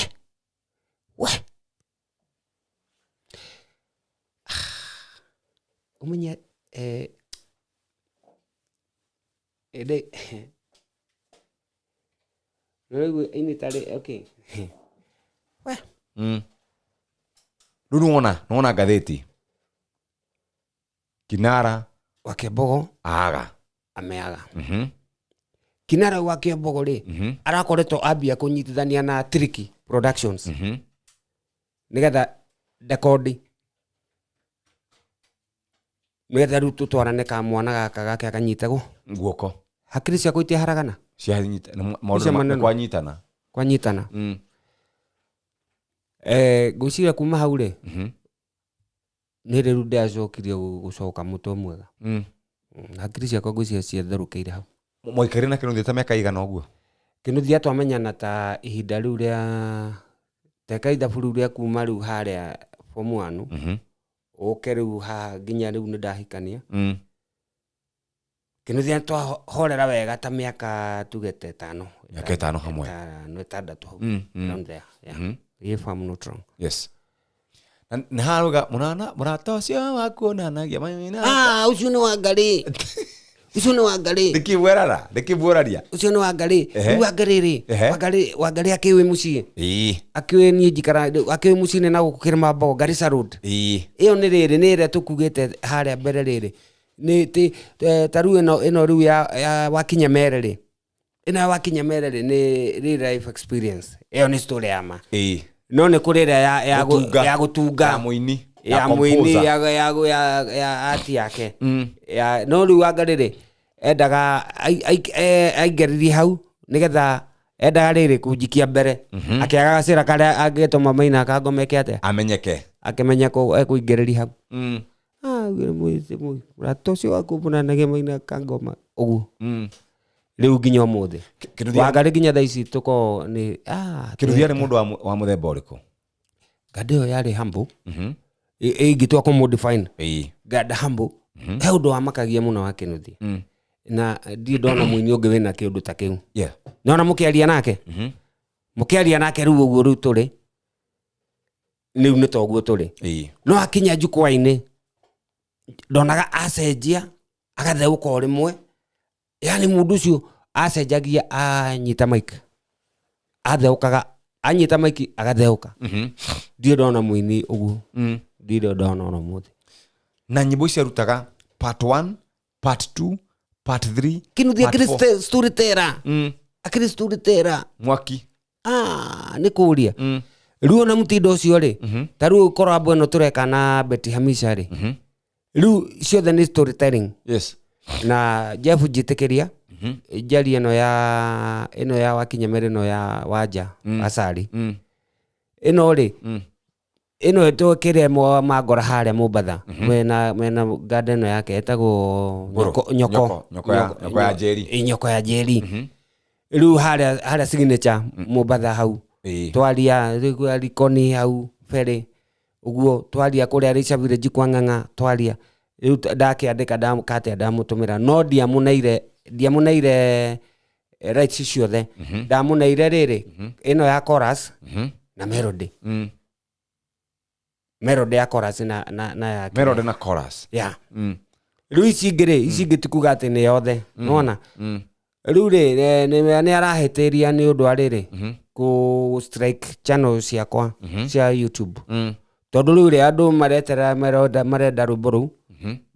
umenye ede rĩu ini tari okay we rĩu nũona ngathĩti Kinara wa Kiambogo aga ameaga Kinara wa Kiambogo rĩ arakoretwo ambia kunyitithania na Tricky Productions nigetha dekodi nigetha rĩu tũtwarane ka mwana gaka gake akanyitagwo guoko hakiri ciakwa itiharagana maũndũ kwanyitana ngwĩciria kuma hau rĩ nĩ rĩu ndacokirie gũcoka mũtwe mwega hakiri ciakwa ngwĩciria ciatherũkĩire hau mwaikaire na Kinuthia ta mĩaka igana ũguo Kinuthia twamenyana ta ihinda rĩu rĩa teka ithabu rĩu rĩa kuma rĩu harĩa form 1 ũke rĩu ha nginya rĩu nĩ ndahikania Kinuthia twahorera wega ta mĩaka tugete 5 mĩaka 5 hamwe no 6 hau around there if I'm not wrong yes na haruga murata ũcio wa kuonanagia maina ucio nĩ wa Ngarĩ ucio nĩ wa Ngarĩ ndikibũraria ucio nĩ wa Ngarĩ rĩu wa Ngarĩ wa Ngarĩ akĩwĩ mũciĩ akĩwĩ niĩ njikara akĩwĩ mũciĩ na gũkũ Kĩrĩmambogo Garissa Road ĩyo nĩ rĩrĩ nĩ ĩrĩa tũkugĩte harĩa mbere rĩrĩ nĩ ta rĩu ĩno rĩu ya Wakinya Mere rĩ ĩno Wakinya Mere rĩ nĩ real life experience ĩyo nĩ story ya ma no nĩ kũrĩ ĩrĩa ya gũtunga ya mũini ya ati yake no rĩu wa Ngarĩ rĩ endaga aingĩririe hau nigetha endaga rĩrĩ kũnjikia mbere akĩaga gacĩra karĩa angĩtũma Maina akangomeke atĩa amenyeke akĩmenya ekũingĩrĩria hau mũrata ũcio wakũbũnanagia Maina akangoma ũguo rĩu nginya ũmũthĩ wa Ngarĩ nginya thaa ici tũko nĩ Kinuthia nĩ mũndũ wa mũthemba ũrĩkũ Ngandĩ ĩyo yarĩ humble ingĩtua kũmũdefine Ngandĩ humble he ũndũ wamakagia mũno wa Kinuthia na ndirĩ ndona mũini ũngĩ wĩna kĩũndũ ta kĩu nona mũkĩaria nake rĩu ũguo rĩu tũrĩ rĩu nĩ toguo tũrĩ no akinya njukwa-inĩ ndonaga acenjia agatheũka o rĩmwe yani mũndũ ũcio acenjagia anyita mic atheũkaga anyita mic agatheũka ndirĩ ndona mũini ũguo ndirĩ ndona ona mũthĩ na nyĩmbo icio arutaga part 1 part 2 part 3 Kinuthia akĩrĩ storyteller akĩrĩ storyteller mwaki nĩ kũria rĩu ona mũtindo ũcio rĩ ta rĩu korabo ĩno tũreka na Betty Hamisha rĩ rĩu ciothe nĩ storytelling yes na Jeff njĩtĩkĩria njari ĩno ya Wakinya Mere ĩno ya Wanja Asari ĩno rĩ ĩno twekire Mangora harĩa Mombatha mena garden ĩno yake etagwo nyoko ya Njeri rĩu harĩa signature Mombatha hau twaria Likoni hau Ferry ũguo twaria kũrĩa Richa Village kwa Ng'ang'a twaria rĩu ndakĩandĩka ndamũtũmĩra no ndiamũneire rights ciothe ndamũneire rĩrĩ ĩno ya chorus na melody melody ya chorus na ya melody na chorus rĩu ici ingĩ tikuga atĩ nĩ yothe nona rĩu rĩ nĩ arahĩtĩria nĩ ũndũ wa rĩrĩ ku strike channel ciakwa cia YouTube tondũ rĩu rĩ andũ marenda rwĩmbo rũu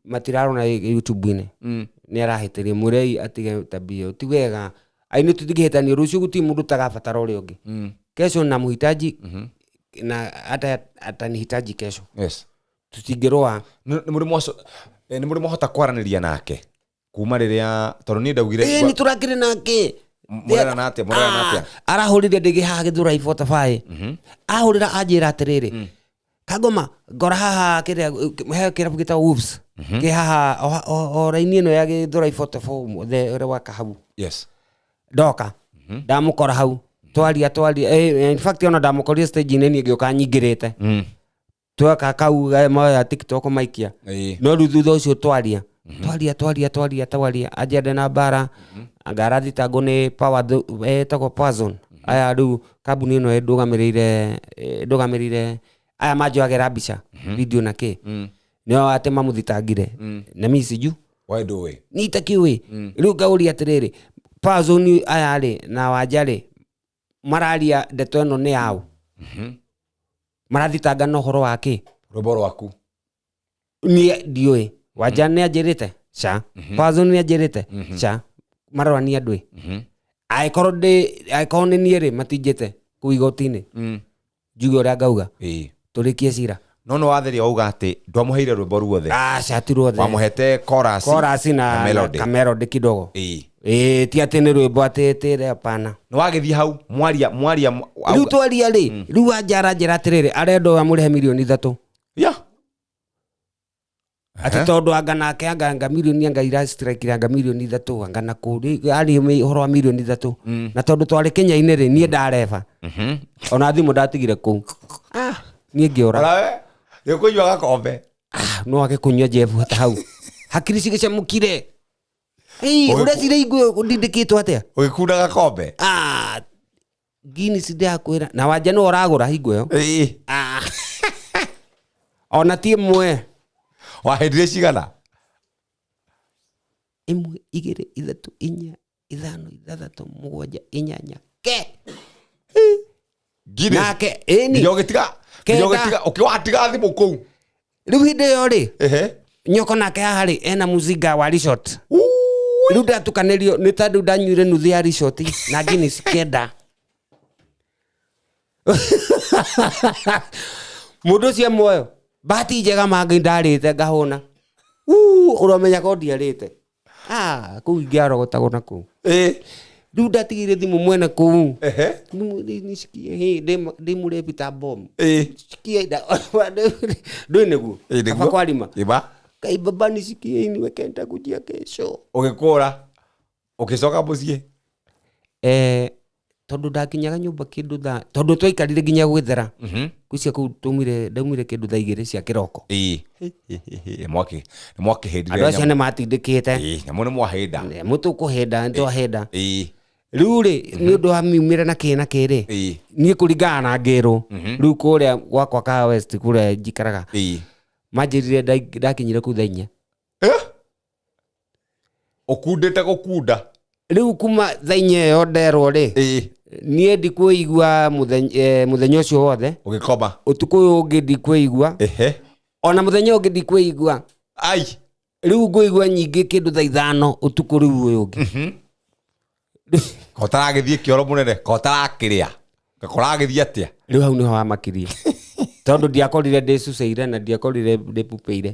matirarona YouTube-inĩ nĩ arahĩtĩria mũrei atige tabia ti wega aini tutigĩhĩtania rũciũ gũtirĩ mũndũ tagabatara ũrĩa ũngĩ kesho na muhitaji na hata atanihitaji kesho tutingĩrũa. Nĩ mũrĩ mohota kwaranĩria nake kuma rĩrĩa tondũ niĩ ndaugire nĩ tũrakĩrĩ nake mũrera natia arahũrire ndĩgĩ haha Gĩthũrai 45 ahũrĩra anjĩra atĩrĩrĩ Kagoma ngora haha kĩrĩa kĩrabu gĩtagwo Wolves kĩ haha o raini ĩno ya Gĩthũrai 44 the wa Kahabu ndoka ndamũkora hau twaria in fact ona ndamukorire stage inĩ niĩ ngĩoka nyingĩrĩte twaka kau ya TikTok maikia no rĩu thutha ũcio twaria ajenda na bara angara thitango nĩ power etagwo Poison aya rĩu kambuni ĩno ndũgamĩrĩire aya manjoagĩra mbica video na kĩ nĩo atĩ mamũthitangire na mimi siju why do we nitakiwe rĩu ngaũria atĩrĩrĩ Poison aya rĩ na Wanja mararia ndeto ĩno nĩ yao marathitanga na ũhoro wake rũmbo rwaku niĩ ndiũĩ Wanja nĩ anjĩrĩte cha Poison nĩ anjĩrĩte cha marora ni andũ angĩkorwo nĩ niĩ rĩ matinjĩte kũu igoti-inĩ njuge ũrĩa ngauga tũrĩkie cira no nĩ watheria wauga atĩ ndwamũheire rwĩmbo ruothe ti ruothe wamũhete chorus na kamelody kidogo ti atĩ nĩ rwĩmbo atĩ hapana nĩ wagĩthiĩ hau mwaria rĩu twaria rĩ rĩu Wanja njĩra atĩrĩrĩ arenda amũrĩhe milioni 3 ati tondũ anga nake anga milioni anga ira strike anga milioni 3 anga na kũrĩ ari ũhoro wa milioni 3 na tondũ twarĩ Kenya-inĩ rĩ niĩ ndareba ona thimũ ndatigire kũu niĩ ngĩora nĩ kũnyua gakombe no agĩkũnyua Jeff hata hau hakiri cigĩcamũkire ũrecire igwe ndindĩkĩtwo atĩa ũgĩkuna gakombe Guinness ndakwĩra na Wanja no ũragũra hingo ĩyo ona ti mwe wahendire cigana 1 2 3 4 5 6 7 8 ke Guinness nake nĩogĩtiga ũkĩwatiga thimũ kũu rĩu hĩndĩ ĩyo rĩ nyoko nake haha rĩ ena muzinga wa resort rĩu ndatukanĩrio nĩ tondũ ndanyuire nuthu ya resort na Guinness kenda mũndũ ũcio muoyo bahati njega mangi ndarĩte ngahũna ũromenya ko ndiarĩte kũu ingĩarogotagwo na kũu rĩu ndatigire thimũ mwene kũu nisikie ndĩmũrepita bomb sikie ndũĩ nĩguo kaba kwarima kai baba nisikie niweke nitakujia kesho ũgĩkũra ũgĩcoka mũciĩ tondũ ndakinyaga nyũmba kĩndũ tondũ twaikarire nginya gwĩthera kucia kũu ndaumire kĩndũ thaa 2 cia kĩroko mwakĩhĩndire andũ acio nĩ matindĩkĩte nyamũ nĩ mwahĩnda mũtũkũhĩnda nĩtwahĩnda rĩu rĩ nĩ ũndũ wa miumĩre na kĩrĩ niĩ kũringana na ngĩrwo rĩu kũrĩa gwakwa ka West kũrĩa njikaraga manjĩrire ndakinyire kũu thaa 4 ũkundĩte gũkunda rĩu kuma thaa 4 ĩyo nderwo rĩ niĩ ndikwĩigua mũthenya ũcio wothe ũgĩkoma ũtukũ ũyũ ũngĩ ndikwĩigua ona mũthenya ũngĩ ndikwĩigua rĩu ngũigua nyingĩ kĩndũ thaa 5 ũtukũ rĩu ũyũ ũngĩ kotaragĩthiĩ kĩoro mũnene kotarakĩrĩa gakoragĩthiĩ atĩa rĩu hau nĩho wamakirie tondũ ndiakorire ndĩcuceire na ndiakorire ndĩpupeire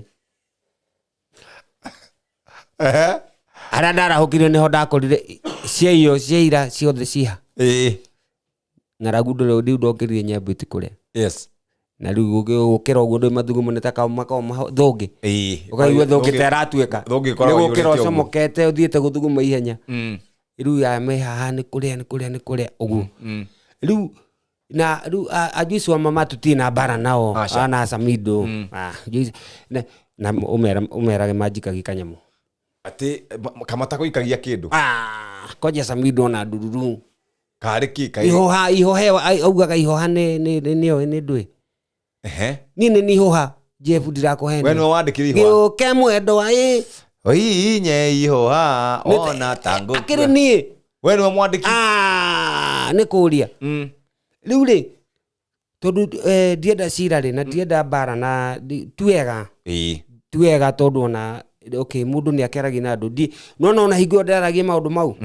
ara ndarahũkire nĩho ndakorire ciaira ciothe ciha ng'aragu rĩu ndokĩrire nyambĩti kũrĩa na rĩu gũkĩra ũguo ndĩ mathugumo nĩ ta thũngĩ ũkaigua thũngĩ ta ĩratuĩka nĩ gũkĩra ũcomokete ũthiĩte gũthuguma ihenya rĩu ya me haha nĩ kũrĩa ũguo rĩu na rĩu ajuici wa mama tutirĩ na mbara nao ana Samido na ũmerage manjikagia kanyamũ atĩ kamata gũikagia kĩndũ koja Samido na ndururu karĩ kĩ ihohe augaga ihoha nĩ ndũĩ niĩ nĩ ihoha Jeff ndirakũhenia we nĩwe wandĩkire ihoha gĩũke mwendwa oinye ihoha ona tango akĩrĩ niĩ we nĩwe mwandĩki nĩ kũria rĩu rĩ tondũ ndienda cira rĩ na ndienda mbara na tuega tondũ ona mũndũ nĩ akeragia na andũ no ona hingo ndaragia maũndũ mau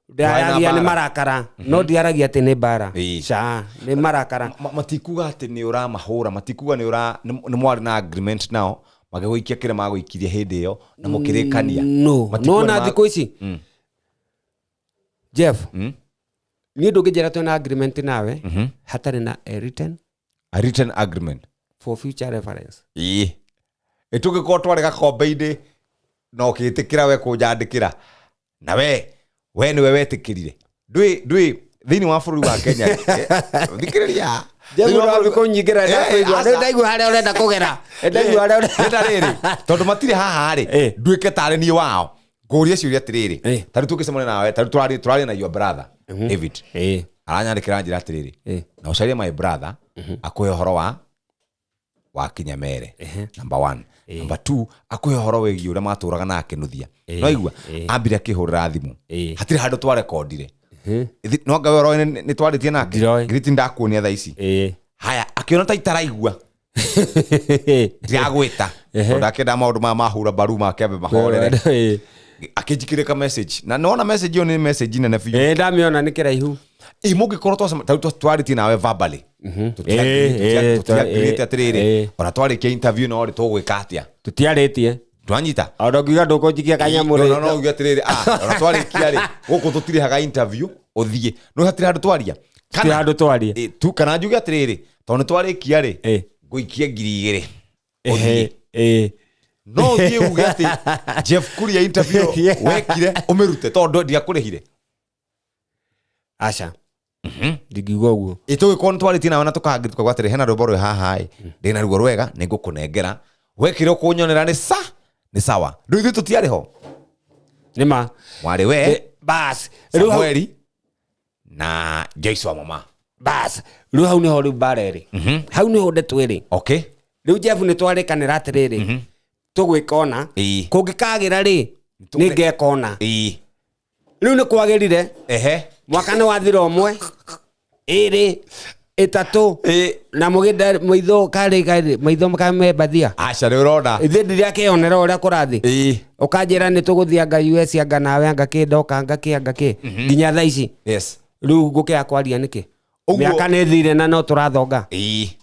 Ndaragia nĩ marakara no ndiaragia atĩ nĩ mbara Ĩĩ. ca nĩ marakara matikuga atĩ nĩ ũramahũra matikuga nĩ mwarĩ na agreement nao magĩgũikia kĩrĩa magũikirie hĩndĩ ĩyo na mũkĩrĩkania no na thikũ ici Jeff niĩ ndũngĩnjĩra twĩna agreement nawe hatarĩ na a written agreement for future reference ĩĩ ĩtũngĩkorwo twarĩ gakombe-inĩ no ũkĩtĩkĩra we kũnjandĩkĩra na we nĩwe wetĩkĩrire ndũĩ thĩinĩ wa bũrũri wa Kenya thikĩrĩria ndaigua harĩa ũrenda kũgera rĩrĩ tondũ matirĩ haha rĩ nduĩke tarĩ niĩ wao ngũria ciũria atĩrĩrĩ tarĩ tũngĩcemania nawe tarĩ tũrarĩ na your brother David aranyandĩkĩra njĩra atĩrĩrĩ na ũcarie my brother akũhe ũhoro wa Kinyamere number 1 number 2 akũhe ũhoro wĩgiĩ ũrĩa matũraga na akĩnuthia no igua ambire akĩhũrĩra thimũ hatirĩ handũ twarekondire no ngawe ũhoro nĩ twarĩtie nake ngiriti ndakuonia thaa ici haya akĩona ta itaraigua ndiagwĩta tondũ akĩenda maũndũ maya mahura mbaru makĩambe mahorere akĩnjikĩrĩka message na nona message ĩyo nĩ message nene biũ ndamĩona nĩ kĩraihu mũngĩkorwo twarĩtie nawe verbally tũtiagĩrĩte atĩrĩrĩ ona twarĩkia interview no rĩ tũgwĩka atĩa tũtiarĩtie twanyita ona ngiuga ndũkũnjikia kanyamũ rĩ no uge atĩrĩrĩ ona twarĩkia rĩ gũkũ tũtirĩhaga interview ũthiĩ no hatirĩ handũ twaria tu kana njuge atĩrĩrĩ tondũ twarĩkia rĩ ngũikie 2,000 ũthiĩ no ũthiĩ uge atĩ Jeff Kuria interview wekire ũmĩrute tondũ ndiakũrĩhire aca ndingiuga ũguo ĩtũgĩkorwo nĩ twarĩtie nawe na tũkahangĩrĩ tukauga atĩrĩ hena rwĩmbo rwĩ haha ndĩna ruo rwega nĩ ngũkũnengera wekire ũkũnyonera nĩ sawa rĩu ithuĩ tũtiarĩ ho nĩma mwarĩ we bas Samueli na Joyce wa mama bas rĩu hau nĩho rĩu mbara ĩrĩ hau nĩho ndetũ ĩrĩ okay rĩu Jeff nĩ twarĩkanĩra atĩrĩrĩ tũgwĩka ona kũngĩkagĩra rĩ nĩ ngeka ona rĩu nĩ kwagĩrire mwaka nĩ wathira ũmwe 2 3 na mũgĩnda maitho kamembathia aca rĩu ũrona ithuĩ ndirakĩonera ũrĩa kũrathiĩ ũkanjĩra nĩ tũgũthianga US anga nawe anga kĩndoka anga kĩ nginya thaa ici rĩu ngũkĩya kwaria nĩkĩ mĩaka nĩ thire na no tũrathonga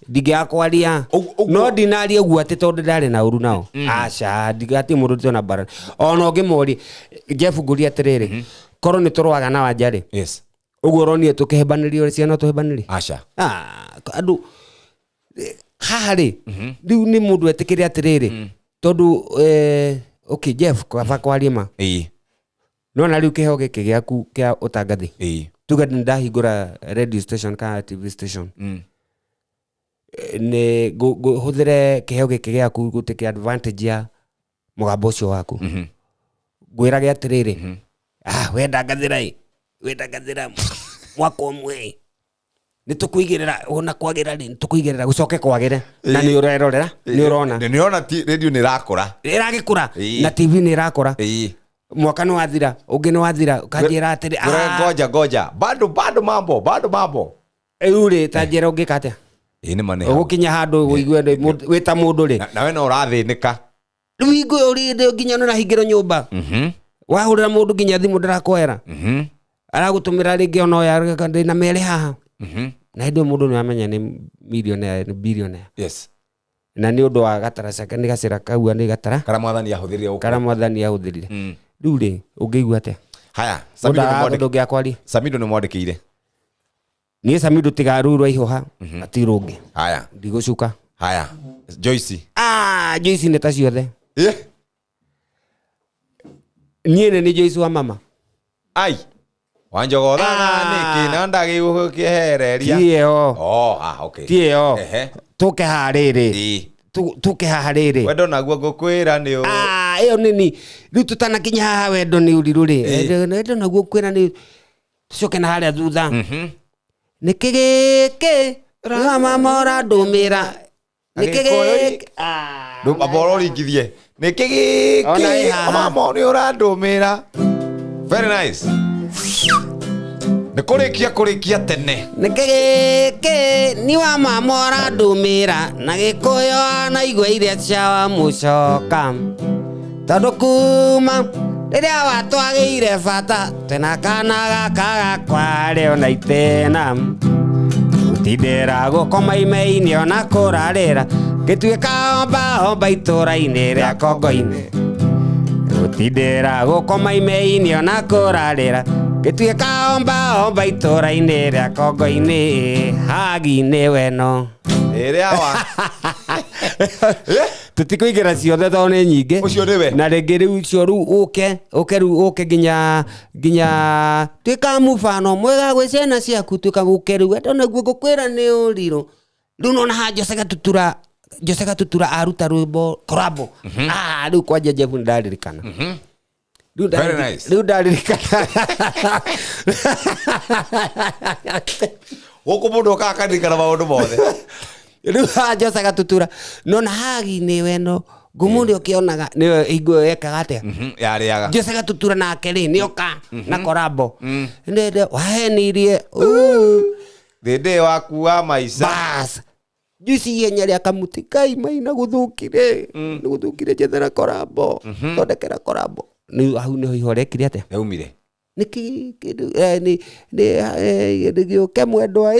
ndingĩaga kwaria no ndinaria ũguo atĩ tondũ ndarĩ na ũru nao aca ndigati mũndũ tũna bara ona ũngĩmoria Jeff ngũria atĩrĩrĩ korwo nĩ tũrwaga na wanjarĩ ũguo ũronie tũkĩhembanĩrio ciana tũhembanĩrie aca andũ haha rĩ rĩu nĩ mũndũ etĩkĩre atĩrĩrĩ tondũ okay Jeff kwaba kwaria ma nona rĩu kĩheo gĩkĩ gĩaku kĩa ũtangathi tuga ndahingũra radio station kana TV station nĩ hũthĩre kĩheo gĩkĩ gĩaku gũtĩkia advantage ya mũgambo ũcio waku ngwĩrage atĩrĩrĩ wenda ngathĩra mwaka ũmwe nĩ tũkũigĩrĩra ona kwagĩra rĩ tũkũigĩrĩra gũcoke kwagĩre na nĩ ũrerorera nĩ ũrona radio nĩ ĩrakũra na TV nĩ ĩrakũra mwaka nĩ wathira ũngĩ nĩ wathira ũkanjĩra atĩrĩ ngoja bado mambo rĩu rĩ ta njĩra ũngĩka atĩa ũgũkinya handũ ũigue wĩ ta mũndũ rĩ nawe no ũrathĩnĩka rĩu hingo ũrĩ nginya no nahingĩrwo nyũmba wahũrĩra mũndũ nginya thimũ ndĩrakwera aragũtũmĩra rĩngĩ ona oya ndĩna merĩ haha na hĩndĩ mũndũ nĩ amenya nĩ millionaire nĩ billionaire na nĩ ũndũ wa gatara cake nĩ gacĩra kaua nĩ gatara kara mwathani ahũthĩrire rĩu rĩ ũngĩigua atĩa haya Samido nĩ mwandĩkĩire niĩ Samido tigarurwa ihoha atirũ ũngĩ haya ndigũcuka haya Joyce Joyce nĩ ta ciothe niĩ nĩ Joyce wa mama ai wanjogora nĩkĩ na ndagĩgũkĩhereria tiĩyo okay tiĩyo tũke haha rĩrĩ wendo naguo ngũkwĩra nĩ ĩyo nĩni rĩu tũtanakinya haha wendo nĩ ũrirũ rĩ wendo naguo ngũkwĩra nĩ tũcoke na harĩa thutha nĩkĩ gĩkĩ mama ũrandũmĩra nĩkĩ gĩkĩ maboro ringithie nĩkĩ gĩkĩ mama nĩ ũrandũmĩra very nice nĩ kũrĩkia tene nĩkĩ gĩkĩ nĩ wa mama ũrandũmĩra na gĩkũyũ na igua iria cia wa mũcoka tondũ kuma Rĩrĩa watwagĩire bata tena kana gaka gakwa rĩo na itena gũtindĩra gũkoma ime-inĩ ona kũrarĩra ngĩtuĩka omba itũra-inĩ rĩa Kongo-inĩ gũtindĩra gũkoma ime-inĩ ona kũrarĩra ngĩtuĩka omba itũra-inĩ rĩa Kongo-inĩ hagi-inĩ weno ĩrĩa wa tutikũigĩra ciothe tondũ nĩ nyingĩ ũcio nĩwe na rĩngĩ rĩu icio rĩu ũke nginya tuĩka mũbano mwega gwĩ ciana ciaku tuĩka gũke rĩu atĩ onaguo ngũkwĩra nĩ ũrirũ rĩu nona ha Jose Gatutura aruta rwĩmbo korabo rĩu kwanja Jeff nĩndaririkana rĩu ndaririkana gũkũ mũndũ akakandirikana maũndũ mothe rĩu ha Jose Gatutura nona hagi-inĩ weno ngũmũrĩ ũkĩonaga nĩyo hingo ĩyo ekaga atĩa yarĩaga Jose Gatutura nake rĩ nĩoka na korabo ndende wahenirie thĩndĩ wakuwa maica bas juici yenya rĩa kamuti kai maina gũthũkire jethera korabo thondekera korabo nĩ hau nĩho ihorekire atĩa yaumire nĩkĩ gĩũke mwendwa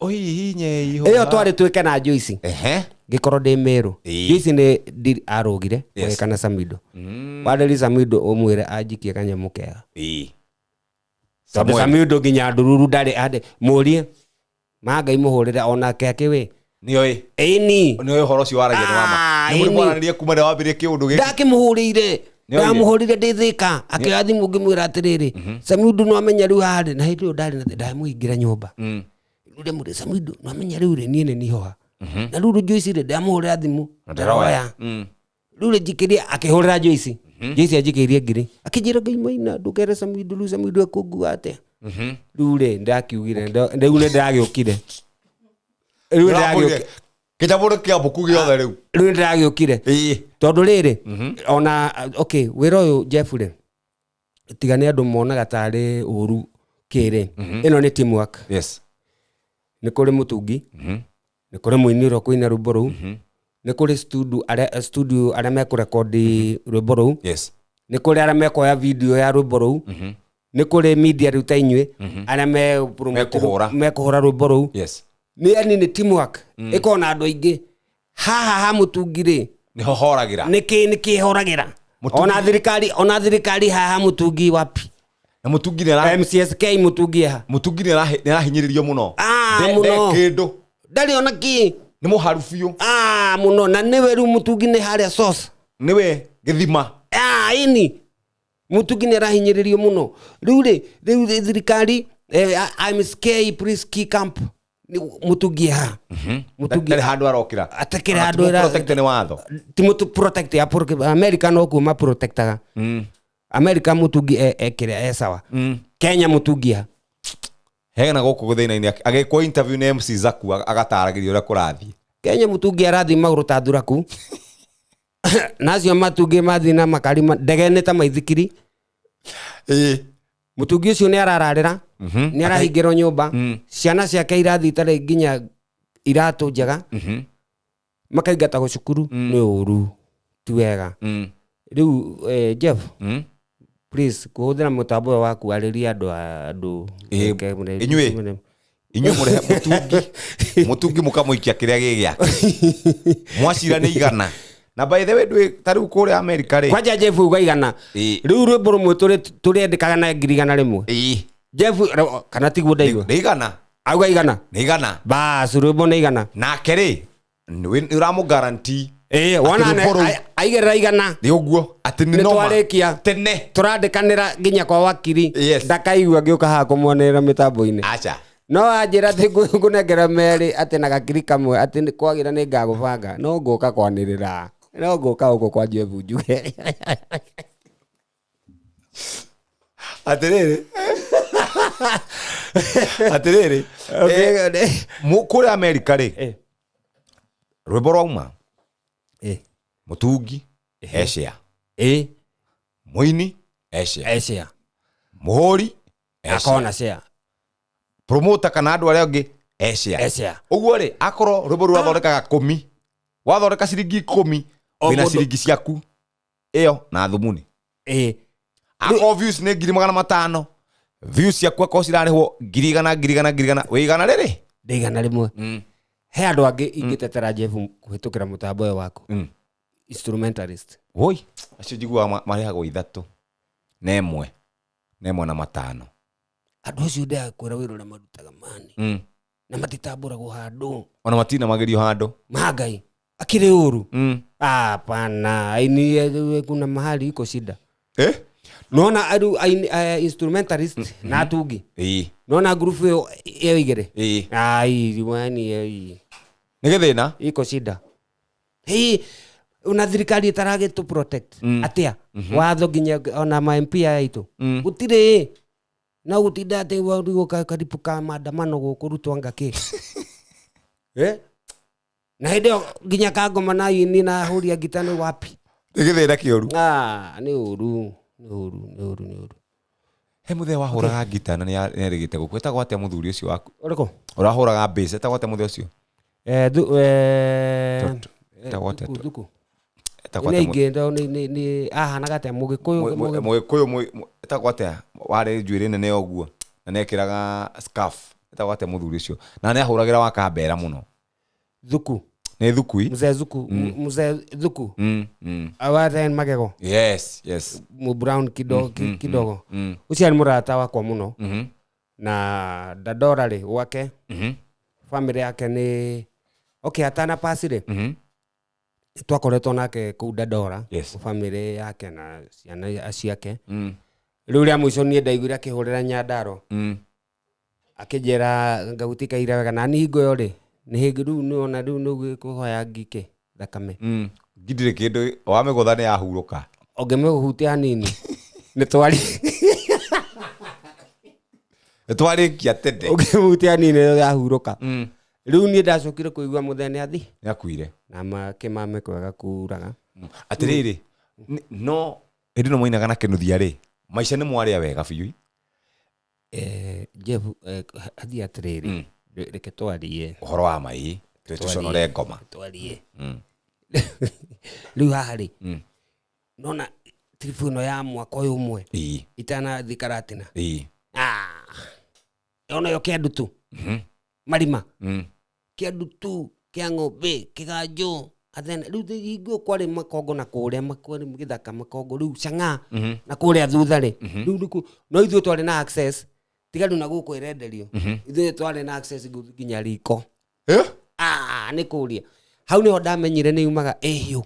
ũhihinye ĩyo twarĩ twĩke na Joyce ngĩkorwo ndĩ Meru Joyce nĩ arũgire kana Samido wadĩri Samido ũmwĩre anjikie kanyamũ kega tondũ Samido nginya ndururu ndarĩ mũrie Ngai mũhũrĩre onake akĩwĩ nĩoĩ ĩni nĩoĩ ũhoro ũcio waragia nĩ wama nĩ mũrĩ mwaranĩria kuma rĩrĩa wambĩrĩirie kĩũndũ gĩkĩ ndakĩmũhũrĩire ndamũhũrĩire ndĩ Thĩka akĩoya thimũ ngĩmwĩra atĩrĩrĩ Samido no amenya rĩu harĩ na hĩndĩ ĩyo ndarĩ ndamũingĩra nyũmba rĩu mũrĩ Samido no amenya rĩu niĩ nĩ nihoha na rĩu Joyce rĩ ndamũhũrĩra thimũ ndaroya rĩu njikĩria akĩhũrĩra Joyce Joyce anjikĩirie ngiri akĩnjĩra Ngai maina ndũkere Samido rĩu Samido ekũngua atĩa rĩu rĩ ndakiugire rĩu nĩ ndĩragĩũkire kĩnyamũrĩ kĩa mbũku gĩothe rĩu nĩ ndĩragĩũkire tondũ rĩrĩ ona wĩra ũyũ Jeff rĩ tiga nĩ andũ monaga tarĩ ũru kĩrĩ ĩno nĩ teamwork nĩ kũrĩ mũtungi nĩ kũrĩ mũini ũrĩa kũina rwĩmbo rũu nĩ kũrĩ studio arĩa mekũrekondi rwĩmbo rũu nĩ kũrĩ arĩa mekoya video ya rwĩmbo rũu nĩ kũrĩ media rĩu ta inyuĩ arĩa mekũhũra rwĩmbo rũu nĩ teamwork ĩkorwo na andũ aingĩ haha ha mũtungi rĩ nĩho horagĩra nĩkĩ horagĩra ona thirikari haha mũtungi wapi na mũtungi nĩ MCSK mũtungi ha mũtungi nĩ arahinyĩrĩrio mũno mũno kĩndũ ndarĩ ona kĩ nĩ mũharu biũ mũno na nĩwe rĩu mũtungi nĩ harĩa source nĩwe gĩthima ini mũtungi nĩ arahinyĩrĩrio mũno rĩu thirikari MSK Priski Camp mũtungi ha mũtungi handũ arokĩra atakĩra handũ protect nĩ watho ti mũtu protect ya America no kuma protectaga America mũtungi ekĩra sawa Kenya mũtungi ha hena gũkũ gũthĩna-inĩ agĩkwo interview nĩ MC Zaku agataragĩria ũrĩa kũrathiĩ Kenya mũtungi arathiĩ magũrũ ta thuraku nacio matungi mathiĩ na makari ndege nĩ ta maithikiri mũtungi ũcio nĩ arararĩra nĩ arahingĩrwo nyũmba ciana ciake irathiĩ itarĩ nginya iratũ njega makaigatagwo cukuru nĩ ũru ti wega rĩu Jeff please kũhũthĩra mũtambo ũyũ waku arĩria andũ inyuĩ mũrehe mũtungi mũkamũikia kĩrĩa gĩgĩake mwacira nĩ igana na by the way ta rĩu kũrĩa America rĩ kwanja Jeff uga igana rĩu rwĩmbo rũmwe tũrĩendekaga na ngiri igana rĩmwe Jeff kana tiguo ndaigua nĩ igana auga igana nĩ igana bas rwĩmbo nĩ igana nake rĩ ũramũ guarantee wona aigĩrĩra igana nĩ ũguo atĩ nĩ noma twarĩkia tene tũrandĩkanĩra nginya kwa wakiri ndakaigua ngĩũka haha kũmuonerera mĩtambo-inĩ acha no anjĩra atĩ ngũnengera merĩ atĩ na gakiri kamwe atĩ kwagĩra nĩ ngagũbanga no ngũka kwanĩrĩra no ngũka ũguo kwa Jeff njuge atĩrĩrĩ kũrĩa America rĩ rwĩmbo rwauma mũtungi Asia mũini Asia mũhũri akona share promoter kana andũ arĩa angĩ Asia ũguo rĩ akorwo rwĩmbo rũu wathondekaga 10 wathondeka ciringi 10 wĩna ciringi ciaku ĩyo na thumuni Ako views nĩ 500,000. Views ciaku ako cirarĩhwo 100,000 wĩigana rĩrĩ? Ndigana rĩmwe. He andũ angĩ ingĩtetera Jeff kũhĩtũkĩra mũtambo ũyũ waku. Instrumentalist. Woi, acio njiguaga marĩhagwo 3 na 1 na 5. Andũ acio ndakwĩra wĩra ũrĩa marutaga mani. Na matitambũragwo handũ. Ona matina magerio handũ. Magai. Akire ũru. Hapana, aini kuna mahali iko shida. Naona adu instrumentalist na atungi. Naona group hiyo igere. Ai, wani ai. Nigethina? Iko shida. Hii una thirikari itarage to protect. Atia. Watho ginya ona ma MP aitu. Gutire na gutinda ate wau karipuka maandamano gukurutwa ngaki. Na hĩndĩ nginya kangoma na ini na huria ngita nĩ wapi? Nigethina kĩoru. Nĩ ũru. He mũthee wahũraga ngita na nĩarĩgĩte gũkũ. Etagwo atĩa mũthuri ũcio waku? Ũrĩkũ? Ũrahũraga bass. Etagwo atĩa mũthee ũcio? Etagwo atĩa? Thuku. Etagwo atĩa? Nĩ ahanaga atĩa Mũgĩkũyũ? Mũgĩkũyũ etagwo atĩa? Warĩ njuĩrĩ nene ũguo na nekĩraga scarf. Etagwo atĩa mũthuri ũcio? Na nĩahũragĩra wa Kambera mũno. Thuku. Nĩ Thukui? Mzee Thuku. Awathen magego. Yes. Mu brown kidogo. Ucio ni murata wakwa muno. Na Dadora ri wake. Family yake ni atana pasire. Twakoretwo nake ku Dadora. Family yake na ciana ciake. Riu ria mwico ni ndaiguire akihurira Nyandaro. Akijera ngagutika ira wega na ni hingo yo ri. Nĩ hĩngĩ rĩu nĩona rĩu nĩgũkũhoya ngike thakame. Ngindire kĩndũ wamĩgũtha nĩ yahurũka. Ũngĩmĩhutia hanini. Nĩtwari. Nĩtwarĩkia tende. Ũngĩmĩhutia hanini yahurũka. Rĩu niĩ ndacokire kũigua mũthee nĩathi. Nĩakuire. Na makĩmame kwega kuraga. Atĩrĩrĩ, no hĩndĩ ĩno mwainaga na kĩnuthia rĩ, maica nĩ mwarĩa wega biũ. Jeff athi atĩrĩrĩ. Reke twarie ũhoro wa mai tuconore ngoma twarie riu haha ri nona tribu ĩno ya mwaka ũyũ ũmwe itana thikaratina ona yo kĩandu tu marima kĩandu tu kĩa ng'ombe kĩganjũ athena riu hingo kwarĩ makongo na kũrĩa makwarĩ gĩthaka makongo riu Chang'a na kũrĩa thutha ri riu no ithuĩ twarĩ na access tiga rĩu na gũkũ ĩrenderio ithuĩ twarĩ na access nginya riko nĩ kũria hau nĩho ndamenyire nĩ yumaga hiũ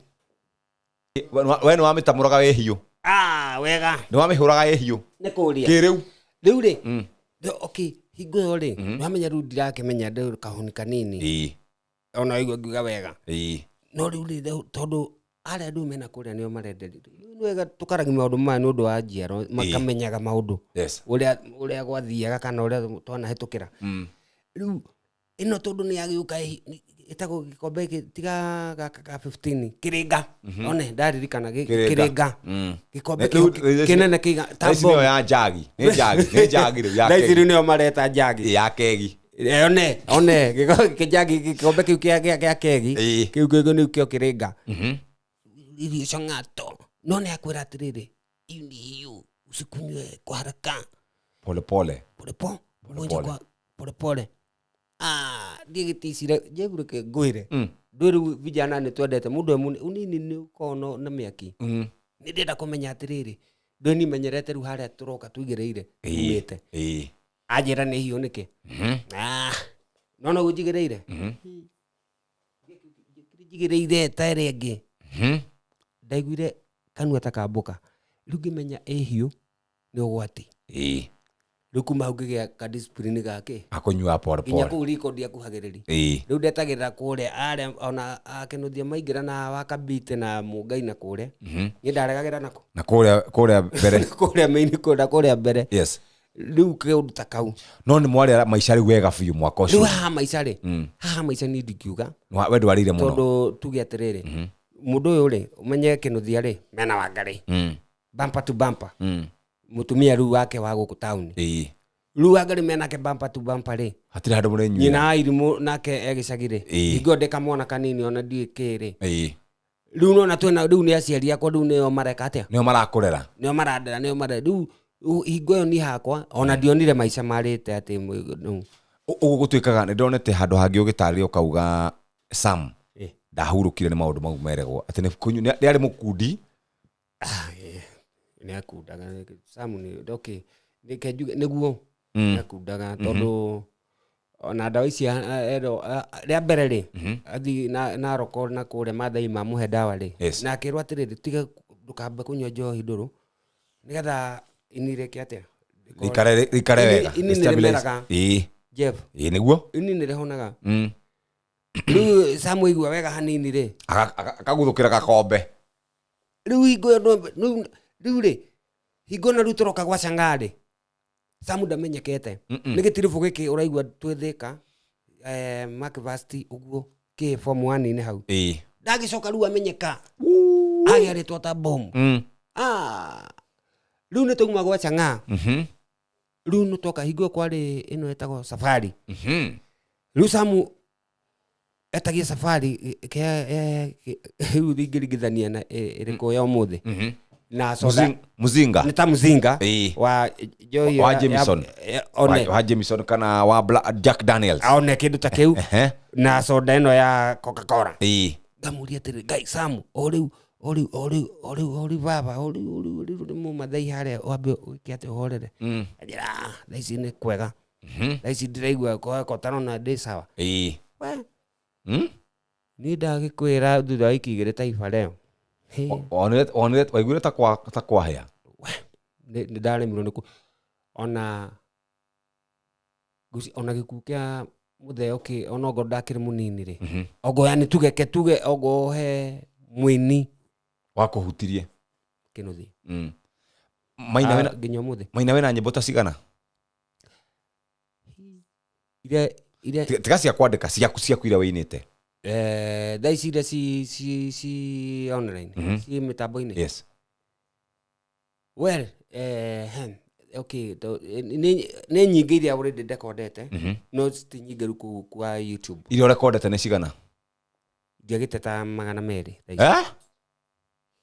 we nĩ wamĩtamũraga wĩ hiũ wega nĩ wamĩhũraga wĩ hiũ nĩ kũria kĩrĩu rĩu rĩ okay hingo ĩyo rĩ nĩwamenya rĩu ndirakĩmenya ndĩ kahoni kanini ona igua ngiuga wega no rĩu rĩ tondũ arĩa andũ mena kũrĩa nĩo marenderio nĩ wega tũkaragia maũndũ maya nĩ ũndũ wa njiaro makamenyaga maũndũ ũrĩa gwathiaga kana ũrĩa twanahĩtũkĩra rĩu ĩno tondũ nĩ yagĩũka ĩtagwo gĩkombe tiga gaka 15 kĩrĩnga one ndaririkana kĩrĩnga gĩkombe kĩnene kĩiga tambo ya njagi nĩ njagi rĩu ya kegi rĩu nĩo mareta njagi ya kegi one gĩkombe kĩu kĩa kegi kĩu nĩkĩo kĩrĩnga irio Chang'ato no nĩ akwĩra atĩrĩrĩ hiũ usikunywe kwa haraka pole ndigĩticire Jeff ke ngwĩre ndũrũ vijana nĩ twendete mũndũ unini nĩ ukono na mĩaki nĩ ndĩrenda kũmenya atĩrĩrĩ ndoni menyerete rĩu harĩa tũroka tuigĩrĩire umĩte anjĩra nĩ hiũ nĩkĩ no gũjigĩrĩire njigĩrĩire ta ĩrĩa ĩngĩ ndaiguire kanua ta kambũka rĩu ngĩmenya hiũ nĩ ũgwati rĩu kuma hau ngĩgĩa ka discipline gake akũnyua pole nginya kũu riko ndiakuhagĩrĩri rĩu ndetagĩrĩra kũrĩa arĩa ona akĩnuthia maingĩra na wakabite na mũngai na kũrĩa niĩ ndaregagĩra nako na kũrĩa mbere kũrĩa maini kũrĩa mbere rĩu kĩũndũ ta kau no nĩ mwarĩa maica rĩu wega biũ mwaka ũcio rĩu haha maica nĩ ndikiuga we ndwarĩire mũno tondũ tuge atĩrĩrĩ mũndũ ũyũ rĩ ũmenye kĩnuthia rĩ mena Wangari bumper to bumper mutumia rĩu wake wa gũkũ taũni rĩu Wangari menake bumper to bumper rĩ hatirĩ handũ mũrenyuĩra nyina irimũ nake egĩcagi rĩ hingo ndĩkamwana kanini ona ndiũĩ kĩrĩ riu no na twena riu ni aciari akwa riu nio mareka atia nio marakurera nio marandera nio mare riu hingo yo ni hakwa ona ndionire maica marite ati ugu gutwikaga ni ndonete handu hangi ugitarire ukauga Sam ndahurukire ni maundu mau meregwo ati ni ari mukundi ni akundaga Sam ni okay niguo ni akundaga tondu ona ndawa ici ria mbere ri athi na roko na kure mathai ma muhe ndawa ri na akirwa atiriri tiga ndukambe kunywa njohi nduru nigetha inire ke atia ikare wega stabilize Jeff niguo ini ni rehonaga riu Sam igua wega hanini ri akaguthukira gakombe riu hingo riu ri hingo na ruturoka gwa Chang'ari Sam ndamenyekete ni gitirifu giki uraigua twithika Macvasti uguo ki form 1 ni hau ndagicoka riu amenyeka agiaritwo ta bomb riu ni tuma gwa Chang'a riu no toka hingo kwari ino etagwo Safari riu Sam etagia Safari riu ringirigithania na iriko ya umuthi na soda Muzinga ni ta Muzinga wa Joy wa Jameson kana wa Jack Daniels aone kindu ta kiu na soda ino ya Coca-Cola ngamuria tiri gai Sam oriu baba oriu mu mathai hare wambe ukiate horere ajira thaici ni kwega thaici ndiraigua ko tarona ndi sawa ni ndagikwira thutha wa ikigire taifa leo onete waigure ta kwa hea ni ndaremirwo ni ona gikuo kia mutheo ki onogo ndakire munini ri ogo yani tuge ogo he mwini wakuhutirie kinuthi maina wena nyimbo ta cigana ire tiga cia kwandika ciaku ira weinite thaici ira si online si mitambo-ini yes well okay ni nyingi iria already recordete no ti nyingi ruku kwa YouTube iria recordete ni cigana ndiagiteta 200 thaici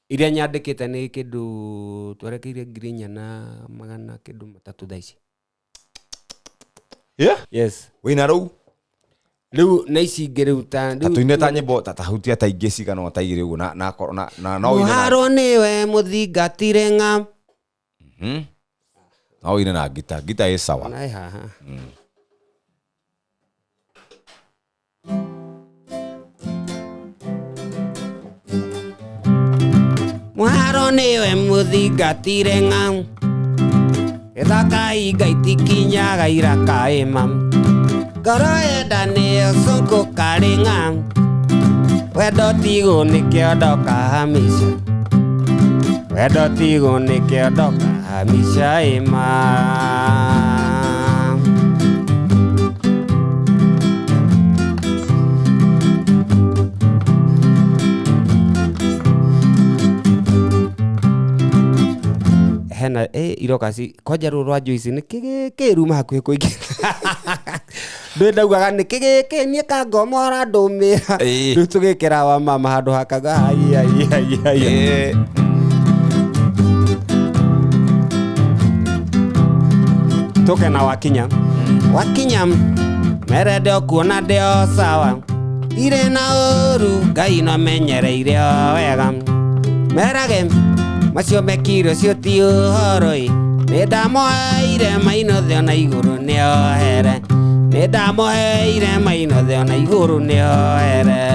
iria nyandikite ni kindu twerekeire ngirinya na 300 thaici yes wina ruu riu na ici ngiruta riu tuine ta nyimbo tahutia ta ingi cigana ta igiri ugu na no ine haro niwe muthingatire ng'a no ine na gita is sawa na haha Mwaro niwe muthingatire ng'a ithaka igaitikinyaga irakaima ngoro yenda niyo cũngũ karĩ ng'a wendo tigũ nĩ kĩondo kahamisha wendo tigũ nĩ kĩondo kahamisha ĩma hena iroka ci kwanja rwa Joyce ni kiruma hakuhi kuingi ndaugaga ni kigiki nie kangomora ndumira riu tugikira wa mama handu hakaga ai tokena wakinya merede okuona ndio sawa ire na uru Ngai no menyereire wega merage macio mekiro cio ti uhoroi nĩ ndamoheire mainothe ona igũrũ nĩohere nĩ ndamoheire mainothe ona igũrũ nĩohere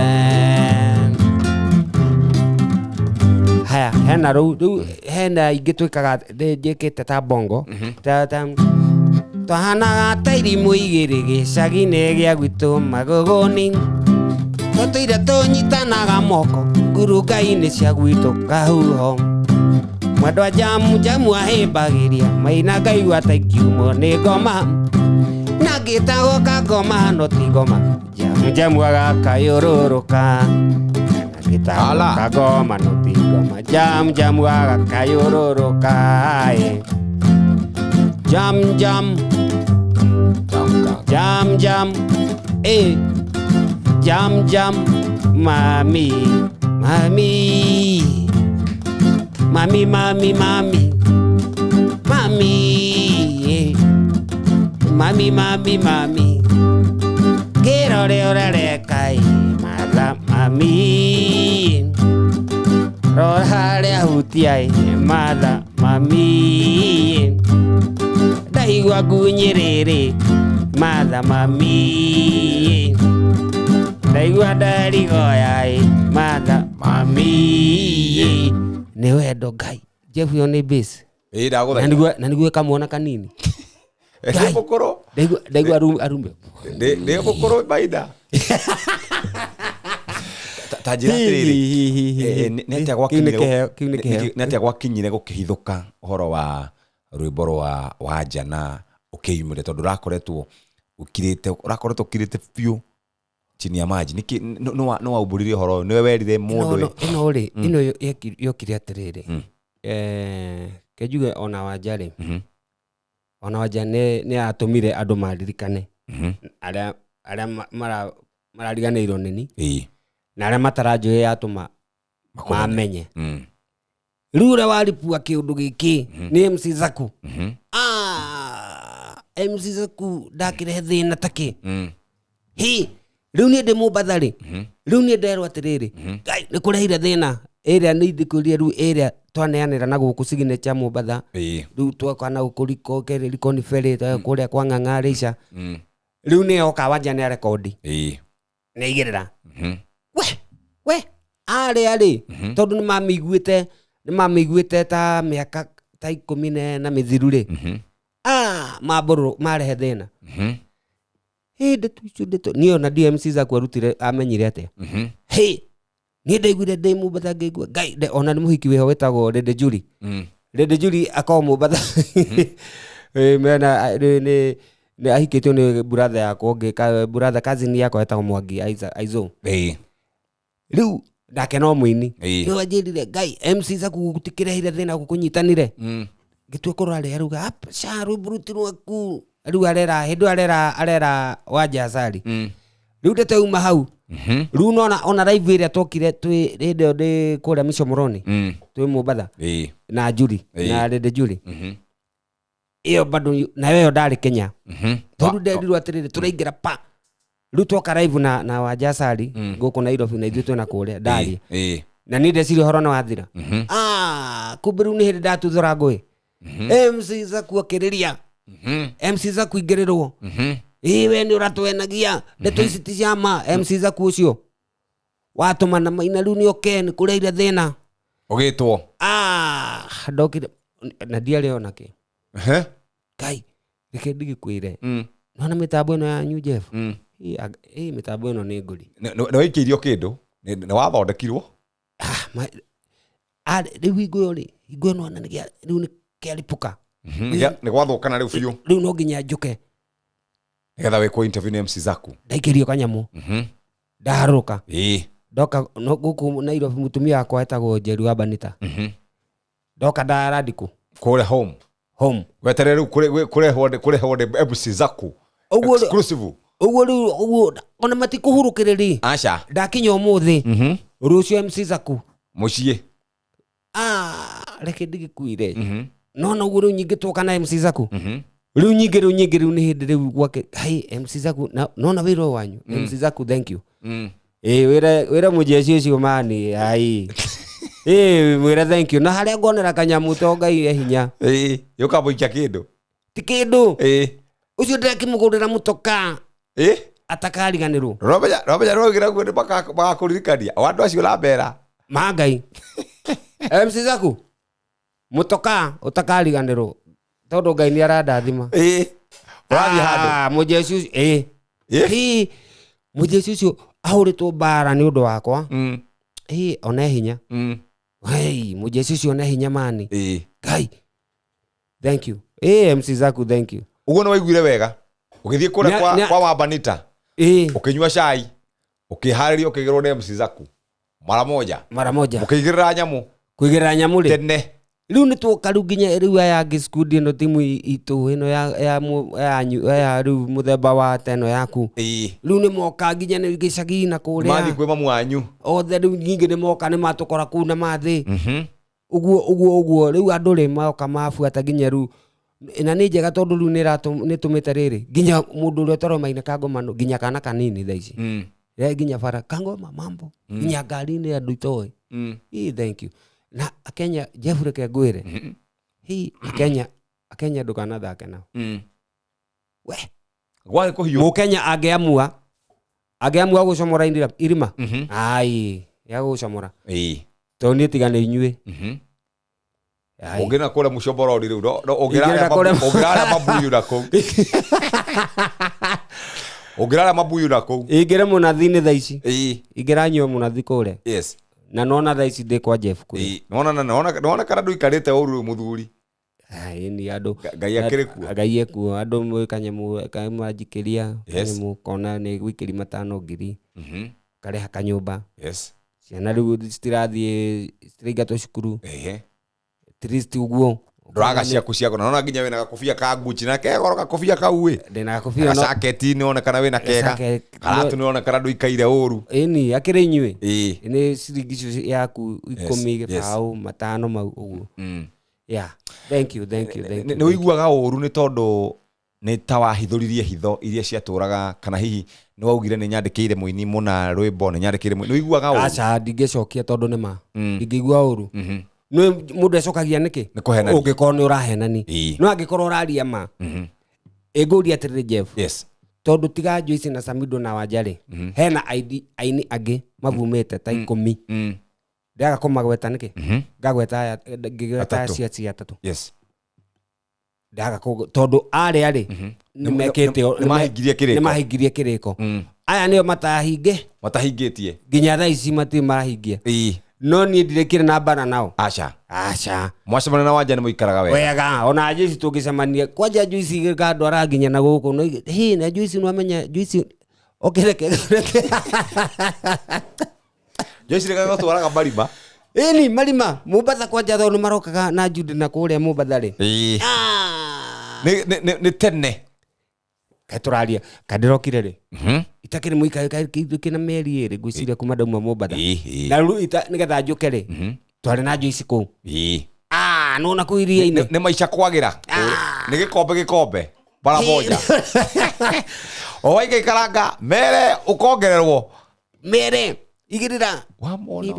haya hena rĩu hena ingĩ twĩkaga njĩkĩte ta bongo twahanaga ta irimũ igĩrĩ gĩcagi-inĩ gĩa gwitũ magũgũni tũtũire tũnyitanaga moko ngurunga-inĩ cia gwitũ kahuho mwendwa jamu ahĩmbagĩria maina ngaigua ta ingiumwo nĩ ngoma na ngĩtagwo kangoma no ti ngoma jamu agakayũrũrũka na ngĩtagwo kangoma no ti ngoma jamu agakayũrũrũka jam mami Mami. Mami, mami, mami. Mami. Mami, mami, mami. Quiero reorekai. Mala, mami. Rohare hutiai. Mala, mami. Daigua gunyerere. Mala, mami. Daigua darigoyai. Mala, mami. Nĩ wendo Ngai. Jeff yo nĩ base. Ndagũthaitha. Na nĩguo kamwona kanini. Ngai mũkũrũ. Ndaigua arume. Nĩ mũkũrũ baida. Ta njĩra atĩrĩrĩ. Nĩ atĩa gwakinyire gũkĩhithũka ũhoro wa rwĩmbo wa Njana ũkĩyumĩre tondũ ũrakoretwo ũkirĩte biũ chini ya maji. Nĩ waubũrire ũhoro nĩwe werire mũndũ ĩno yokire atĩrĩrĩ. Kejuge ona Wanjarĩ. Ona Wanja nĩ atũmire andũ maririkane. Arĩa marariganĩirwo nĩni. Na arĩa mataranjũĩ yatũma mamenye. Rĩu ũrĩa waripua kĩũndũ gĩkĩ nĩ MC Zaku. MC Zaku ndakĩrehe thĩna takĩ. Rĩu niĩ ndĩ Mũmbatha rĩ. Rĩu niĩ nderwo atĩrĩrĩ. Ngai nĩ kũrehire thĩna. Ĩrĩa nĩ ithikũria rĩu ĩrĩa twaneanĩra na gũkũ signature Mũmbatha. Rĩu twakana gũkũ riko nĩ ferry kũrĩa kwa Ng'ang'a Rĩica. Rĩu nĩ oka Wanja nĩ arekondi. Nĩ igĩrĩra. We arĩ tondũ nĩ mamĩiguĩte ta mĩaka ta 10 na mĩthiru rĩ. Mambũrũ marehe thĩna. Niĩ ona DMC Zaku arutire amenyire atĩa. Niĩ ndaiguire ndĩ Mũmbatha ngĩigua Ngai ona nĩ mũhiki wĩho wĩtagwo Rede Juli. Rede Juli akorwo Mũmbatha. Mena nĩ ahikĩtio nĩ brother yakwa ũngĩ brother cousin yakwa wĩtagwo Mwangi Aizo. Rĩu ndake no mũini. Nĩ wanjĩrire Ngai MC Zaku gũtikĩrehire thĩna gũkũnyitanire. Gĩtua kũrarĩ aruga rwĩmbo rũtirwo aku. Rĩu arera Wanja Asali. Rĩu ndeteuma hau. Rĩu ona live ĩrĩa tokire twĩ hĩndĩ ndĩ kũrĩa Micomoroni. Twĩ Mũmbatha. Na Juli na Rede Juli. Iyo bado nayo ndarĩ Kenya. Tondũ nderirwo atĩrĩrĩ tũraingĩra pa. Rĩu twoka live na Wanja Asali gũkũ Nairobi na ithuĩ twĩna kũrĩa ndarĩ. Na niĩ ndeciria ũhoro nĩ wathira. Kumbe rĩu nĩ hĩndĩ ndatuthũra ngũĩ. MC Zaku akĩrĩria. MC Zaku ingĩrĩrwo. We nĩ ũratwenagia. Ndeto ici ti cia ma. MC Zaku ũcio watũma na maina rĩu nĩ oke nĩ kũreire thĩna. Ũgĩtwo. Ndokire na ndiarĩ ona kĩ. Ngai reke ndigĩkwĩre. Nona mĩtambo ĩno yanyu Jeff. Mĩtambo ĩno nĩ ngũri. Nĩ waikĩirio kĩndũ. Nĩ wathondekirwo. Rĩu hingo ĩno ona rĩu nĩ kĩaripũka. Nĩ gwathũkana rĩu biũ. Rĩu no nginya njuke. Nĩgetha wĩkwo interview na MC Zaku. Ndaikĩrio kanyamũ. Ndaharũka. Ndoka gũkũ Nairobi mũtumia wakwa etagwo Njeri wa Banita. Ndoka ndaradikũ. Kũrĩa home. Weterere rĩu kũrehwo MC Zaku. Exclusive. Ũguo ona matikũhurũkĩrĩri. Aca. Ndakinya ũmũthĩ. Rũciũ MC Zaku. Mũciĩ. Reke ndigĩkuire. No ũguo rĩu nyingĩ twoka na MC Zaku. Rĩu nyingĩ nĩ hĩndĩ rĩu gwake MC Zaku nona wĩra wanyu. MC Zaku thank you. Wĩra mũjeci ũcio mani mwĩra thank you. Na harĩa ngonera kanyamũ to Ngai hinya. Yũka mũikia kĩndũ. Ti kĩndũ. Ũcio ndĩrakĩmũgũrĩra mũtoka. Atakariganĩrwo. Robenya rũgĩra guo nĩ magakũririkania. Andũ acio lambera. Mangai. MC Zaku. Mũtoka ũtakariganĩrwo. Tondũ Ngai nĩ arandathima. Ũrathiĩ handũ. Mũjeci ũcio. Mũjeci ũcio ahũrĩtwo mbara nĩ ũndũ wakwa. Ona hinya. Mũjeci ũcio ona hinya mani. Ngai. Thank you. MC Zaku thank you. Ũguo nĩ waiguire wega. Ũgĩthiĩ kũrĩa kwa Wabanita. Ũkĩnyua cai. Ũkĩharĩria ũkĩgĩrwo nĩ MC Zaku. Mara moja. Mũkĩigĩrĩra nyamũ. Kũigĩrĩra nyamũ rĩ. Tene. riu ni twokaru nginya riu aya ngiskundi no timu itu ino ya riu muthemba wa teno yaku riu ni moka nginya ni gicagi na kuria mathi kwi mamu wanyu othe riu nyingi ni moka ni matukora ku na mathi uguo riu andu ri moka mabuata nginya riu na ni njega tondu riu ni tumite riri nginya mundu uri toro maina kangoma nginya kana kanini thaici nginya bara kangoma mambo nginya ngari ni andu itoi thank you na Akenya Jeffrey Kegwire hii Akenya ndukana thake nao we gwa ko hiyo Mukenya angeamua gucomora irima ai ya gucomora to ni tigane inyue ungena kora mucombora uri riu ungirara mabuyu nako ungirara mabuyu nako ingire munathi-ini thaici ingire nyua munathi kure yes na nona thaici ndi kwa Jeff kure nona kana nduikarite uru muthuri ai ni andu ngai ekuo andu mwikanyemu kamanjikiria mu kona ni gwikiri 5,000 kareha kanyumba yes ciana riu citirathie citiraingatwo cukuru trist uguo Draga ciaku ciako nona nginya wena gakofia ka Gucci na kegoro gakofia kauwe ndina gakofia no jacket ni ona kana wena kega aratu ni ona kana nduikaire uru ni akire inyue ni ciringi yaku 10 gibao 5 mau uguo yeah thank you ni wiguaga uru ni tondu ni tawahithuririe hitho iria ciaturaga kana hihi ni waugire ni nyandikire muini muna rwimbo ni nyandikire muini ni wiguaga uru acha ndingecokia tondu ni ma ndingigua uru no mundu acokagia niki ungikorwo ni urahenani no angikorwo uraria ma eguria atiriri Jeff yes tondu tiga Joyce na Samido na Wanjari hena aini angi mavumite ta 10 ndaga komagweta niki ngagweta cia atatu yes ndaga tondu ari ni mekete ni mahingirie kiriko aya nio matahingitie nginya thaa ici marahingia no ni ndirekire na bana nao acha mwacemana na Wanjari muikaraga wega ona Joyce tungicemania kwanja Joyce gandwara nginya na guku no hi na Joyce no amenya Joyce okereke Joyce rega twaraga marima ni marima Mombasa kwanja thonu marokaga na Jude na kuria Mombasa ri ni tene katuraria kadirokire ri itakire muika kina meri ri gwiciria kuma ndauma Mombasa na ru nigetha njuke ri twari na Joyce ku no na kuiria ine ni maica kwagira ni gikombe bara moja o waige karanga mere ukongererwo mere igirira wa mona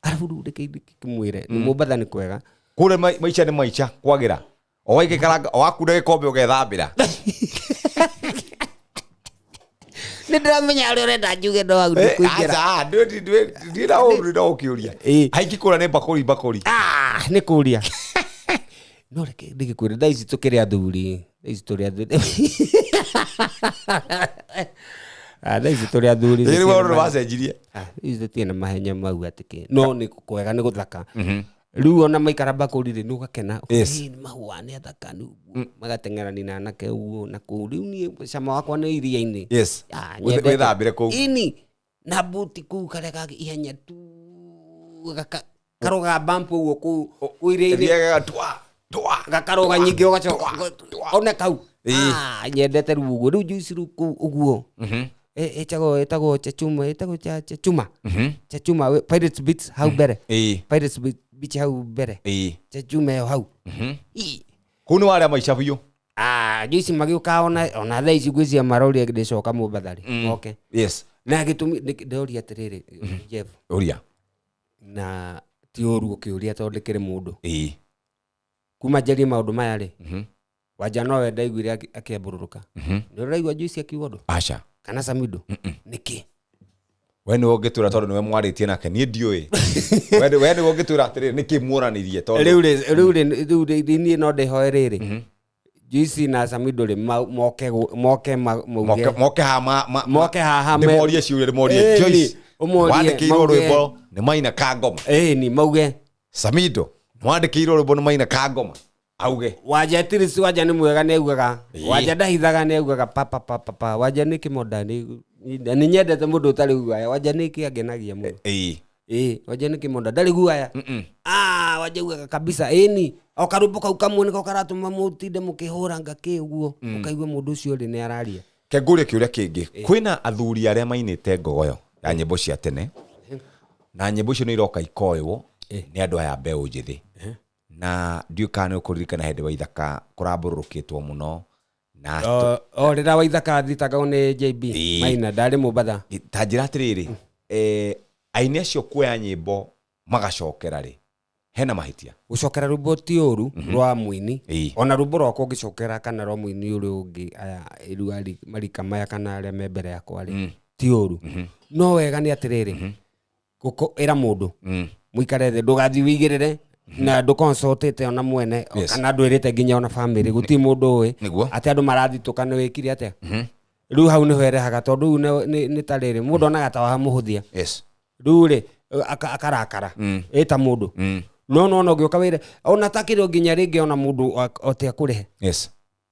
arabu ndikimwire ni Mombasa ni kwega kure maica ni maica kwagira o waige karanga o akunda gikombe ugethambira ni ndiramenya uri urenda njuge ndo au kuingira ndira uru ndo ukiuria haiki kura ni bakuri ni kuria no reke ndigikwira thaici tukiri athuri thaici turi athuri thaici turi athuri ni woro wacenjirie thaici tiena mahenya mau atiki no ni kwega ni guthaka riu ona maikara bakuri ri nugakena ni mahua ni athaka nu magatengerani na nake uguo na ku riu ni cama wakwa ni iria-ini yes withambire ku ini na buti ku kareka ihenya tu karoga bump uguo ku iria-ini gakaroga nyingi ugacoka ona kau nyendete riu uguo riu Joyce riu uguo etagwo Chachuma Pirates Beats hau mbere Pirates Beach hau mbere Chachuma hau kunu wale maica biu Joyce magiuka ona thaa ici ngwiciria maroria ndicoka Mombasa ri okay yes na gitumi ndoria atiriri Jeff uria na ti uru ukiuria tondu kiri mundu kuma njari maundu maya ri Wanjari no wenda iguire akiambururuka ni uraigua Joyce akiuga undu acha kana Samido niki we ni ungitura tondu niwe mwaritie nake ni ndiui we ni ungitura atiriri niki muoranirie tondu riu ni no ndihoe riri Joyce na Samido ri moke haha ni morie ciuria ni morie Joyce wandikirwo rwimbo ni maina kangoma ni mauge Samido wandikirwo rwimbo ni maina kangoma auge Wanjari ni mwega ni augaga Wanjari ndahithaga ni augaga papa Wanjari ni kimoda ni nyendete mundu utari ugaya Wanjari ni kiangenagia muno waje ni kimonda ndari guaya waje guaya kabisa ni okarupo kau kamwe niko karatuma mutinde mukihura ngaki uguo ukaigwa mundu ucio ri ni araria Kengure kiuria kingi kwina athuri aria mainite ngogoyo ya nyimbo cia tene na nyimbo icio ni iroka ikoywo ni andu aya mbeu njithi na ndiukane ukuririkana hende wa ithaka kurambururukitwo muno na rira wa ithaka thitagwo ni JB Maina ndari Mumbatha tanjira atiriri aini acio kuoya nyimbo magacokera ri hena mahitia gucokera rumbo ti uru rwa mwini ona rumbo rwako ngicokera kana rwa mwini uri ungi aya iruari marika maya kana aria me mbere yakwa ri ti uru no wega ni atiriri guko era mundu muikare the ndugathi wigirire na ndukonsultite ona mwene kana ndwirite nginya ona family guti mundu we ati andu marathituka ni wikire atia riu hau ni herehaga tondu ni tariri mundu ona gatawa muhuthia riu ri akarakara eta mundu no ngioka wire ona takiro nginya ringi ona mundu otia kurihe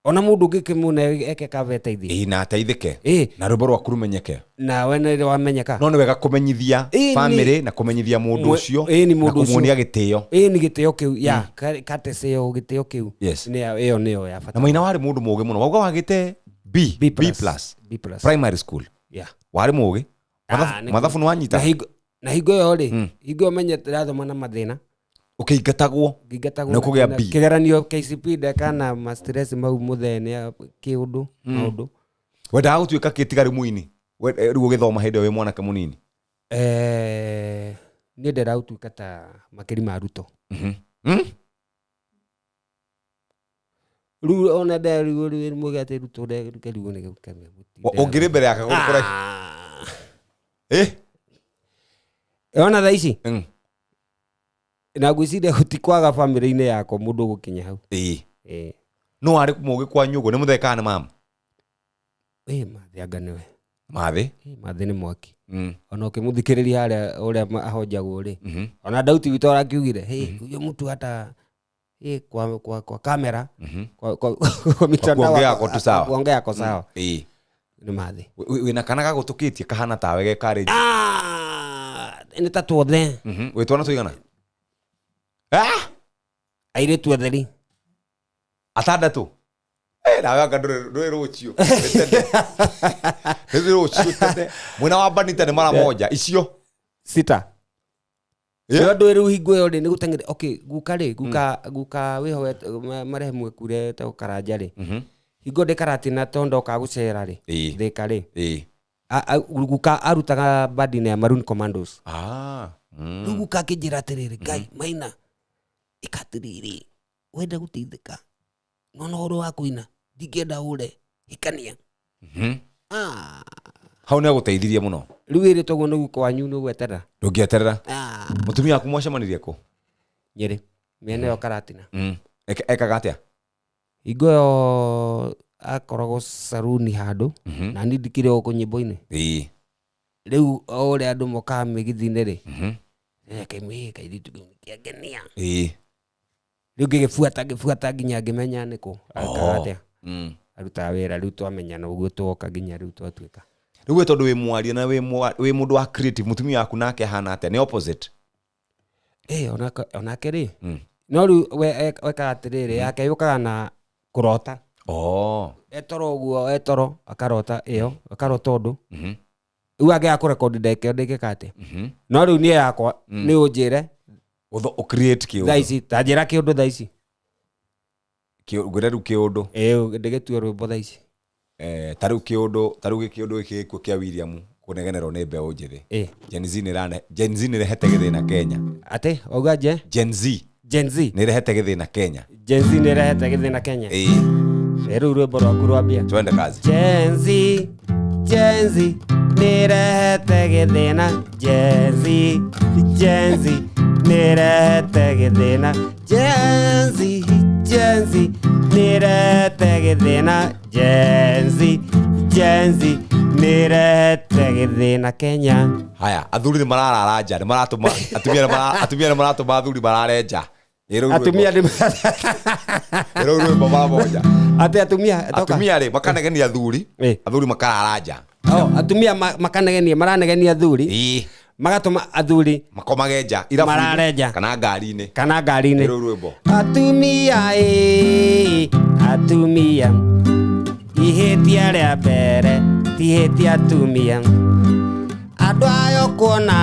ona mundu ngikimune eke kaveteithie na ateithike na rumbo rwa kurumenyeke na wene wamenyeka no ni wega kumenyithia family na kumenyithia mundu ucio na kumuonia gitio ni gitio kiu ya kateseo gitio kiu ni iyo niyo ya fata na Maina wari mundu mugi muno wauga wagite B+ primary school wari mugi mathafu ni wanyita na hingo yo ri hingo menyete rathoma na mathina ukiingatagwo na kugia B kigeranio KCP ndekana ma stress mau muthene kiundu maundu wenda gutuika kitigari muini riu githoma hinde we mwanake munini ni ndera gutuika ta makiri maruto riu ona nderiu mugate ruto nderiu ni gukame ongire mbere yake gukora ona thaici na gwicide hutikwaga family-ini yako mundu gukinya hau no ari mugi kwa nyugo ni muthekana mama mathi anganiwe mathi ni mwaki ona ukimuthikiriria haria uria ahonjagwo ri ona dauti witora kiugire uyu mtu hata kwa kamera kwa mitandao yako tu sawa kuongea yako sawa ni mathi wina kana gagutukitie kahana tawe ge kare ni tatuothe witwana tuigana aire tuotheri atandatu nawe anga ndure rucio tete mwina wa banita ni mara moja icio sita yo ndwiru hingo yo ni gutengere okay guka wiho marehemu kure ta karanja ri hingo ndekaratina tondo kagucera ri thika ri guka arutaga bandi ya Maroon Commandos guka kijira tiriri Ngai Maina ikatiriri wenda gutithika no horo wa kuina ndingenda ure hikania hau ne guteithirie muno riu iri togo ni guko wanyu ni gweterera ndungieterera mutumia aku mwacemanirie ku Nyeri miene yo karatina ekaga atia hingo yo akoragwo saruni handu na ni ndikire o kunyimbo-ini riu ore andu moka migithine ri kaimi kairitu kiagenia riu ngigibuata nginya ngimenya niku akatia aruta wira riu twamenya no uguo twoka nginya riu twatuika riu tondu wi mwaria na wi mundu wa creative mutumia aku nake hana atia ni opposite onake ri no riu weka atiriri yake yukaga na kurota etoro uguo akarota iyo akarota undu riu age akurekondi ndeke ndikikate no riu nie yakwa ni unjire create kiundu thaici tanjira kiundu thaici gwira riu kiundu ndigitue rwimbo thaici tariu kiundu gikikuo kia William kunegenerwo ni mbeu njithi Gen Z ni rehete githina Kenya ate auga Gen Z ni rehete githina Kenya ni rehete githina Kenya riu rwimbo rwaku rwambia twende kazi Gen Z ni rehete githina Gen Z ni rehete githina Gen Z ni rehete githina Gen Z ni rehete githina Kenya haya athuri ni mararara nja ni maratuma atumia ni maratuma athuri marare nja atumia ni rwimbo mamoja ate atumia ri makanegenia athuri makarara nja atumia makanegenia maranegenia athuri magatuma athuri makomagenja irabu mararenja kana ngari-inĩ rwĩmbo atumia ihĩtia rĩa mbere tihĩtia atumia andũ ayo kuona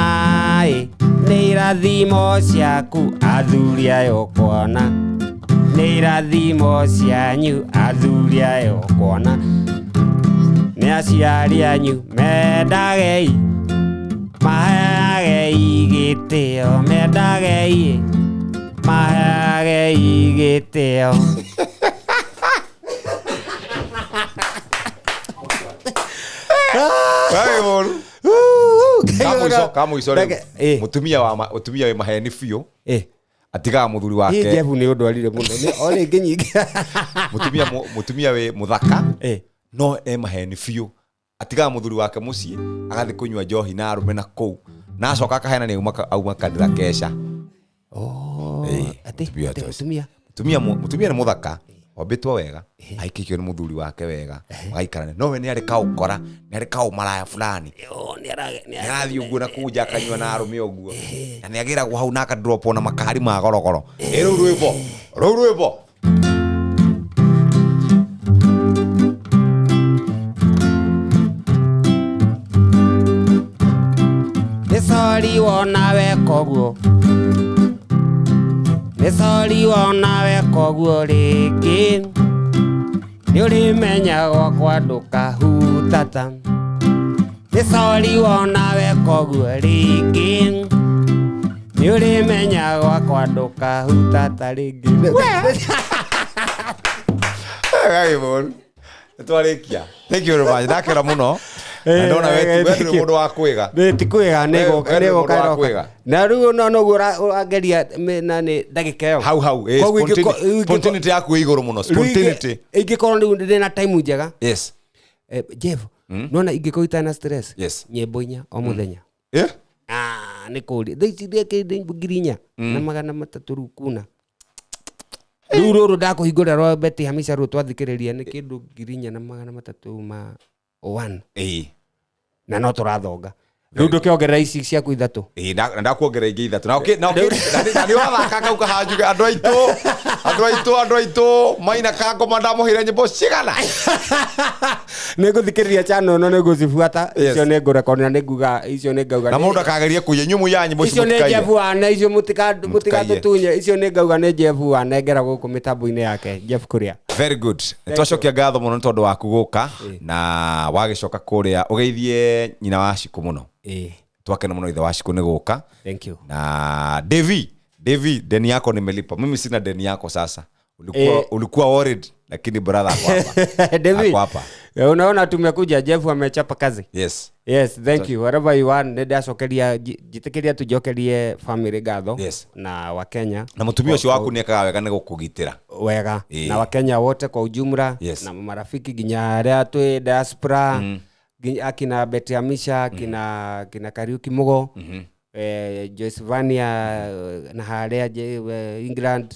nĩ irathimo ciaku athuri ayo kuona nĩ irathimo cianyu athuri ayo kuona nĩ aciari anyu mendagei mahagei gĩtĩo mendagei mahagei gĩtĩo kamũico mũtumia wĩ maheni biũ atigaga mũthuri wake Jeff nĩ ũndwarire mũno o rĩngĩ nyingĩ mũtumia wĩ mũthaka no maheni biũ atigaga mũthuri wake mũciĩ agathiĩ kũnyua njohi na arũme na kũu na acoka akahena nĩ auma kanitha kesha mũtumia nĩ mũthaka ombĩtwo wega aikĩkio nĩ mũthuri wake wega magaikarania no we nĩ arĩ kaũkora nĩ arĩ kaũmaraya fulani nĩ arathiĩ ũguo na kũu nja akanyua na arũme ũguo na nĩ agĩragwo hau na akadropwo na makari ma gorogoro rĩu rwĩmbo Sorry wona wekoguo nĩ sorry wona wekoguo rĩngĩ nĩ ũrĩmenya gwakwa ndũkahutata nĩ sorry wona wekoguo rĩngĩ nĩ ũrĩmenya gwakwa ndũkahutata rĩngĩ nĩtwarĩkia thank you very much ndakĩra mũno ndona wewe ndũrĩ mũndũ wa kwĩga ti kwĩga nĩgũka na rĩu noguo ũrangeria na nĩ ndagĩka ĩyo hau spontaneity yaku ĩ igũrũ mũno spontaneity ingĩkorwo rĩu ndĩ na time njega yes Jeff nona ingĩkorwo itarĩ na stress yes nyĩmbo inya o mũthenya nĩ kũri thaici ndĩkĩndĩ ngiri inya na 300 rĩu kuna rĩu rũrũ ndakũhingũrĩra rwa Betty Hamisa rũu twathikĩrĩria nĩ kĩndũ 4,300 ma 1 na no tũrathonga rĩu ndũkĩongerera ici ciaku ithatũ ndakuongerera ingĩ ithatũ na nĩ wathaka kau kahanjuge andũ aitũ Maina Kangoma ndamũheire nyĩmbo cigana nĩ ngũthikĩrĩria channel no nĩ ngũcibuata icio nĩ ngũrekodi na nĩ nguga icio nĩ ngauga na mũndũ akageria kũiya nyumu ya nyĩmbo icio nĩ Jeff wane icio mũtigatũtunye icio nĩ ngauga nĩ Jeff wanengera gũkũ mĩtambo-inĩ yake Jeff kũrĩa very good nĩtwacokia ngatho mũno nĩ tondũ waku gũka na wagĩcoka kũrĩa ũgeithie nyina wa Cikũ mũno twakena mũno ithe wa Cikũ nĩ gũka thank you na Devi deni yako nimelipa mimi sina deni yako sasa ulikuwa worried lakini brother ako hapa unaona tumekuja Jeff amechapa kazi yes thank you whatever you want nĩndacokeria jitĩkĩria tujokerie family ngatho na Wakenya na mũtumia ũcio waku nĩekaga wega nĩ gũkũgitĩra wega na Wakenya wote kwa ujumla na marafiki ginya arĩa twĩ diaspora akina Betty Hamisa kina Kariuki Mugo Joyce Vania na harĩa England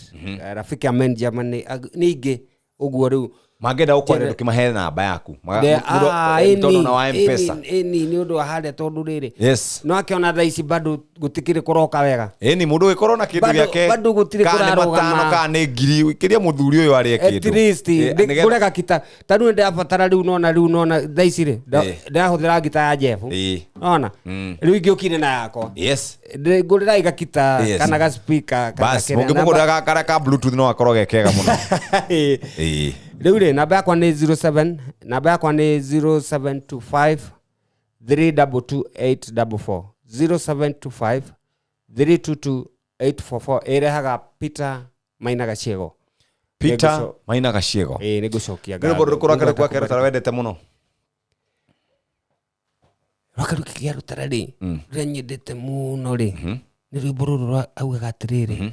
rafiki amen Germany ningĩ ũguo rĩu mangenda ũkorera ndũkĩmahe namba yaku tondũ na wa M-Pesa nĩ ũndũ wa harĩa tondũ rĩrĩ no akĩona thaa ici bado gũtikĩrĩ kũroka wega ni mũndũ ũgĩkorwo na kĩndũ gĩake bado gũtirĩ kũrarũgama kana nĩ ngiri kĩrĩa mũthuri ũyũ arĩ kĩndũ at least kũrega kita tarũ ndabatara rĩu nona thaa ici rĩ ndahũthĩra ngita ya Jeff ona rĩu ingĩũkire na yakwa ngũrĩra igakita kana ga speaker bas mũngĩmũgũrĩra kara ka bluetooth no akorwo gekega mũno rĩu rĩ namba yakwa nĩ 0725 322 844 0725 322 844 ĩrehaga Peter Maina Gaciego nĩ ngũcokia nĩ rũbũ rũkũrakara kwa kera tara wendete mũno rwaka rũkĩgĩa rũtara rĩ rũrĩa nyendete mũno rĩ nĩ rwĩmbo rũrũ augaga atĩrĩrĩ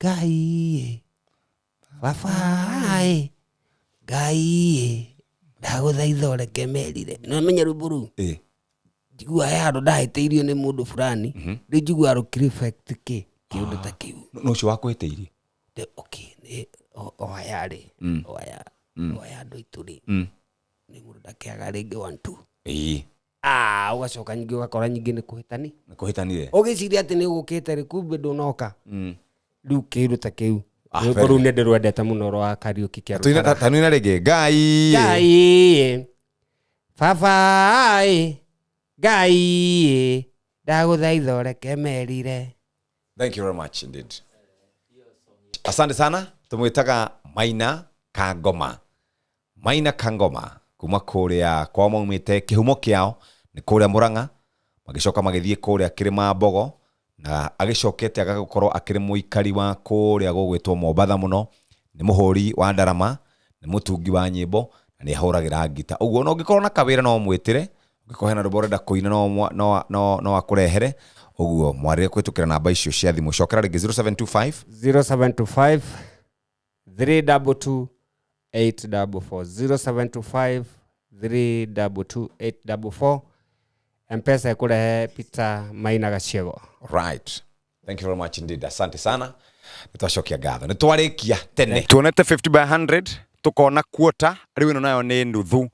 Ngai babaĩ Ngai ndagũthaitha ũreke merire no menya rwĩmbo rũu njigua handũ ndahĩtĩirio nĩ mũndũ fulani rĩu njigua rũkirefect kĩũndũ ta kĩu no ũcio wakwĩtĩirie oya rĩ oya andũ aitũ rĩ nĩ mũndũ ndakĩaga rĩngĩ 1 2 ugacoka nyingi ugakora nyingi ni kuhitanire ugiciria ati ni ugukite ri kumbe ndunoka riu kiruta kiu very rwimbo ne ndirwendete muno rwa karaoke kia rutara tanwina rege Ngai Ngai baba Ngai ndaguthaitha ureke merire. Thank you very much indeed. Asante sana. Tumwitaga Maina Kangoma. Maina Kangoma kuma kuria kwa maumite kihumo kiao ni kuria Muranga, magicoka magithie kuria Kirima Mbogo, na agicokete agakorwo akiri muikari wa kuria gugwitwo Mombatha muno, ni muhuri wa ndarama, ni mutungi wa nyimbo, na ni ahuragira ngita. Uguo no ngikorwo na kawira no mwitire, ngikohe na rubore kuina no akurehere. Uguo mwarire kwitukira namba icio cia thimu cokera ringi 0725 322 844 0725 322 M-Pesa ikurehe Peter Maina Gaciego. Right. Thank you very much indeed. Asante sana. Nitwacokia ngatho. Nitwarikia tene. Tuonete 50 by 100 tukona quarter riu ino nayo ni nuthu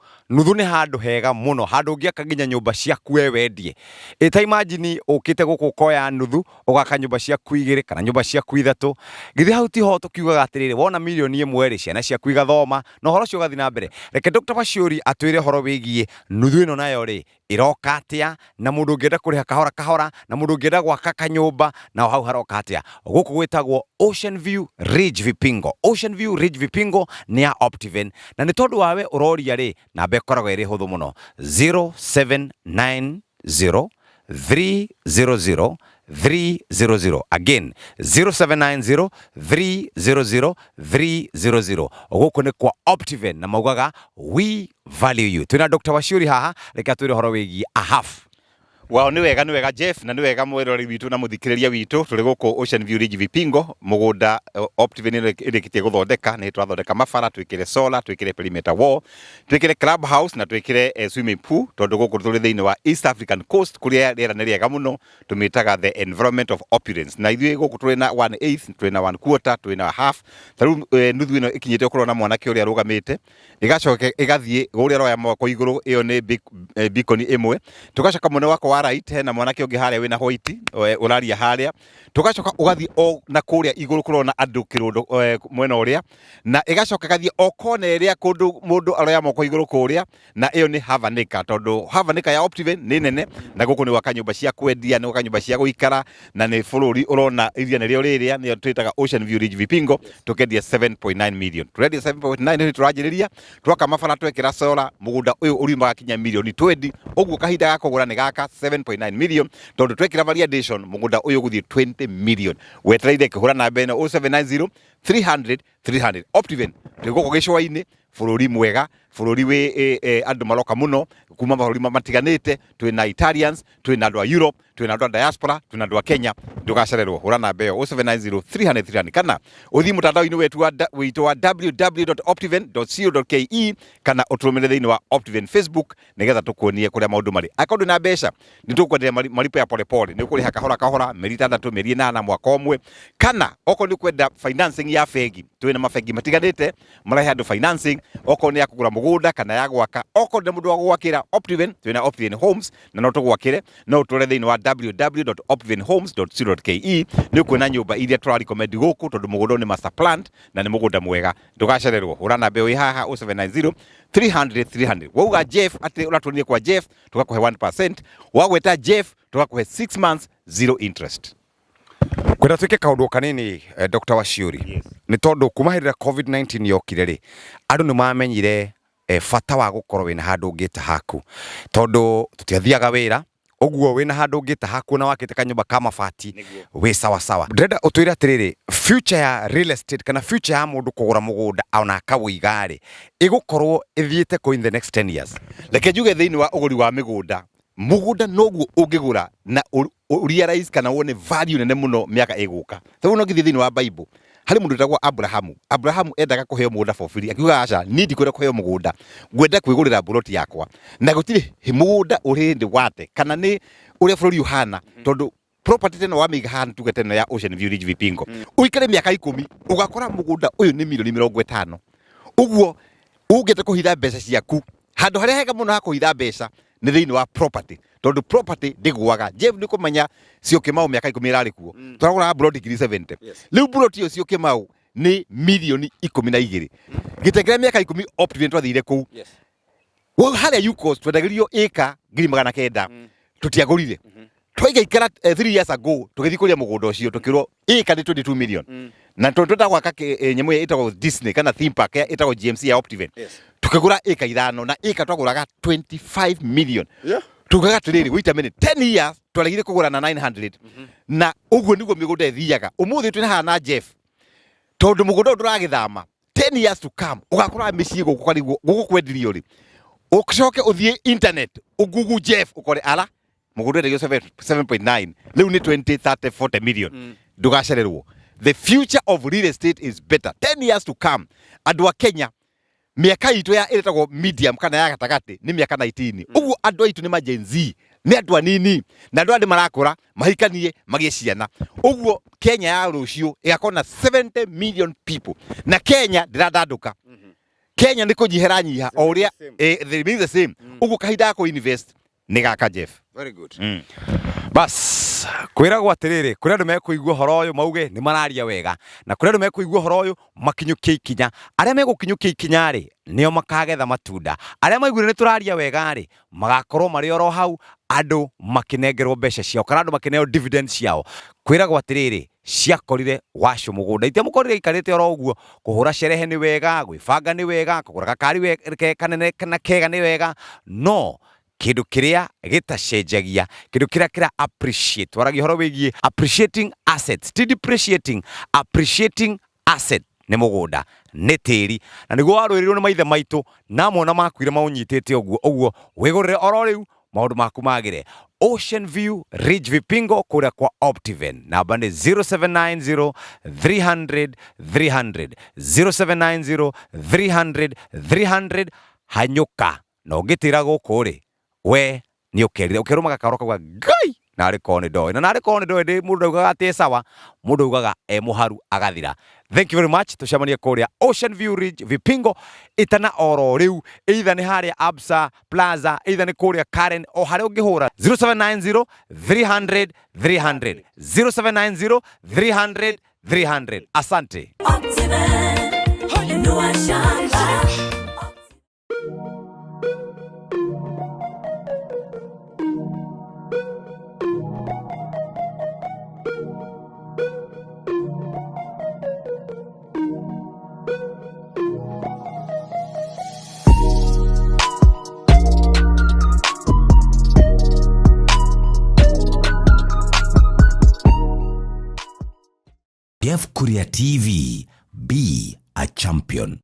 ni handu hega muno, handu ngiaka nginya nyumba ciaku wendie. Ita imagine ukite guku koya nuthu ugaka nyumba ciaku 2 kana nyumba ciaku 3 githi hau ti ho tukiugaga atiriri wona milioni 1 ri ciana ciaku igathoma no horo cio gathi na mbere. Reke Dr. Bashuri atwire horo wigie nuthu ino nayo ri iroka atia na mundu ngienda kuriha kahora na mundu ngienda gwaka kanyumba na hau haroka atia. Guku gwitagwo Ocean View Ridge Vipingo. Ocean View Ridge Vipingo ni ya Optiven, na ni tondu wawe uroria ri namba ikoragwo iri huthu muno 0790 300 300. Again 0790 300 300. Guku ni kwa Optiven na maugaga we value you. Tuna Dr. Bashuri haha reka twire horo wigi a half. Wao ni wega Jeff, na ni wega mwirori witu na muthikiriria witu turi guku Ocean View Ridge Vipingo mugunda Optiven irikitie guthondeka. Ni twathondeka mabara, twikire solar, twikire perimeter wall, twikire club house na twikire swimming pool, tondu guku turi thiini wa East African Coast kuria riera ni riega muno, tumitaga the environment of opulence. Na ithui guku turi na 1/8, turi na 1/4, turi na half. Taru nuthu ino ikinyite ukorwo na mwanake uria rugamite igacoke igathie guria roya moko iguru, iyo ni beacon imwe. Tugacoka mune wako right na mwanake ungi haria wina white uraria haria, tugacoka ugathi o na kuria iguru kurona andu kirundo mwena uria, na igacoka gathi o kona iria kundu mundu aroya moko iguru kuria, na iyo ni Havanika, tondu Havanika ya Optiven ni nene na guku ni waka nyumba cia kwendia, ni waka nyumba cia guikara, na ni bururi urona iria ni rio riria ni twitaga Ocean View Ridge Vipingo, tukendia 7.9 million. Turendia 7.9 ni turajiriria twaka mabara twekira solar, mugunda uyu urimaga kinya milioni 20. Uguo kahinda ga kugura ni gaka 7.9 million, tondu twekira validation mugunda uyu guthie 20 million. Wetereire kuhura na beno 0790 300 300. Optiven twiguko gicwaini, bururi mwega, bururi we andu maroka muno kuma maburi matiganite. Twina Italians, twina andu a Europe, twina andu a diaspora, twina andu a Kenya. Ndugacererwo hura na beo 0790 300 300, kana uthi mutandao-ini wetu wa www.optiven.co.ke, kana uturumire thiini wa Optiven Facebook nigetha tukuonie kuria maundu mari. Akondu na mbeca ni tukwenderia maripo ya pole ni kuriha kahora meri 6 meri 8 mwaka omwe, kana oko ni kwenda financing ya fegi. Twina mafegi matiganite marahe andu financing, oko ni ya kugura mugunda kana ya gwaka, oko ni mundu wa gwakira Optiven. Twina Optiven Homes na no tugwakire, no utore thiini wa www.optivenhomes.co.ke ni kwina nyumba iria turarecommend guku, tondu mugunda ni master plant na ni mugunda mwega. Ndugacererwo hura na mbeo haha 0790 300 300. Wauga Jeff ati uratunie kwa Jeff tugakuhe 1%, wagweta Jeff tugakuhe 6 months 0 interest. Kwenda twike kaundu kanini Dr. Bashuri. Yes. Ni tondu kuma hindira COVID-19 yokire ri andu ni mamenyire fata wa gukorwo wina handu ngita haku, tondu tutiathiaga wira uguo wina handu ngita haku na wakite kanyumba ka mabati we sawa. Ndenda utwira atiriri future ya real estate kana future ya mundu kugura mugunda ona akawiga ri igukorwo ithiite ko in the next 10 years. Leke njuge thiini wa uguri wa migunda, mugunda noguo ungigura na realize kana wone value nene muno miaka iguka. Tau no githi thiini wa Bible hari mundu tagwa Abrahamu endaga kuheo mugunda for free, akiuga aca nindi kwenda kuheo mugunda, gwenda kwigurira buroti yakwa, na gutire mugunda uri ndi wate kana ni uri bururi Yohana, tondu property teno wa miga han tugete no ya Ocean View Ridge Vipingo uikare miaka 10 ugakora mugunda uyu ni milioni 50. Uguo ungete kuhitha mbeca ciaku handu haria hega muno ha kuhitha mbeca nĩ thĩinĩ wa property tondu property ndĩgũaga. Jeff nĩ kũmenya Ciũkĩ Mau mĩaka 10 irarĩ kuo tũragũraga plot ngiri 70 rĩu plot ĩyo Ciũkĩ Mau nĩ milioni 12 gĩtengere mĩaka 10 Optiven twathire kũu harĩa Yukos twendagĩrio ĩka 900 tũtiagũrire twaigara 3 years ago tũgĩthiĩ kũrĩa mũgũnda ũcio tũkĩrwo ĩka nĩ 22 million na twenda gwaka nyamũ ĩtagwo Disney kana theme park ĩtagwo GMC ya Optiven tukĩgũra ĩka 5 na ĩka twagũraga 25 million tugaga atĩrĩrĩ wait a minute 10 years twaregire kũgũra na 900 na ũguo nĩguo mĩgũnda ĩthiaga ũmũthĩ twĩ haha na Jeff tondu mũgũnda ndũragĩthama 10 years to come ũgakora mĩciĩ gũkũ kwendirio rĩ ũcoke ũthiĩ internet ũgugu Jeff ũkore ala mũgũnda ndĩgio 7.9 rĩu nĩ 20 30 40 million ndũgacererwo. The future of real estate is better 10 years to come. Andũ a Kenya mĩaka itũ ya ĩretagwo medium kana ya gatagatĩ nĩ mĩaka 19 ũguo andũ aitũ nĩ ma Gen Z nĩ andũ anini na andũ marakũra mahikanie magĩe ciana ũguo Kenya ya rũciũ ĩgakorwo na 70 million people na Kenya ndĩratandũka. Kenya nĩ kũnyihĩra nyiha o ũrĩa they mean the same ũguo kahinda ga invest nĩ gaka Jeff. Very good. Bas kwĩragwo atĩrĩrĩ kũrĩ andũ mekũigua horo ũyũ mauge nĩ mararia wega na kũrĩ andũ mekũigua horo ũyũ makinyũkie ikinya arĩa megũkinyũkia ikinya rĩ nĩo makagetha matunda arĩa maiguire nĩ tũraria wega rĩ magakorwo marĩ oro hau andũ makinengerwo mbeca ciao kana andũ makineo dividends ciao. Kwĩragwo atĩrĩrĩ ciakorire wacũ mũgũnda itemũkorire ikarĩte oro ũguo kũhũra sherehe nĩ wega gwĩbanga nĩ wega kũgũra gakari kanene kana kega nĩ wega no kĩndũ kĩrĩa gĩtacenjagia kĩndũ kĩrĩa kĩra appreciate waragia horo wĩgiĩ appreciating assets ti depreciating appreciating asset nĩ mũgũnda nĩ tĩri na nĩguo warũĩrĩirwo nĩ maithe maitũ na mona makuire maũnyitĩte ũguo wĩgũrĩre oro rĩu maũndũ maku magĩre. Ocean View Ridge Vipingo kũrĩa kwa Optiven namba nĩ 0790 300 300 0790 300 300 hanyũka na ũngĩtĩra gũkũ rĩ we nĩ ũkerire ũkerũmaga karo kauga ngai narĩ korwo nĩ ndoĩ na narĩ korwo nĩ ndoĩ ndĩ mũndũ augaga atĩ sawa mũndũ augaga mũharu agathira. Thank you very much tucemanie kũrĩa Ocean View Ridge Vipingo itana oro rĩu either nĩ harĩa Absa Plaza either nĩ kũrĩa Karen o harĩa ũngĩhũra 0790 300 300 0790 300 300. Asante. Jeff Kuria TV, be a champion.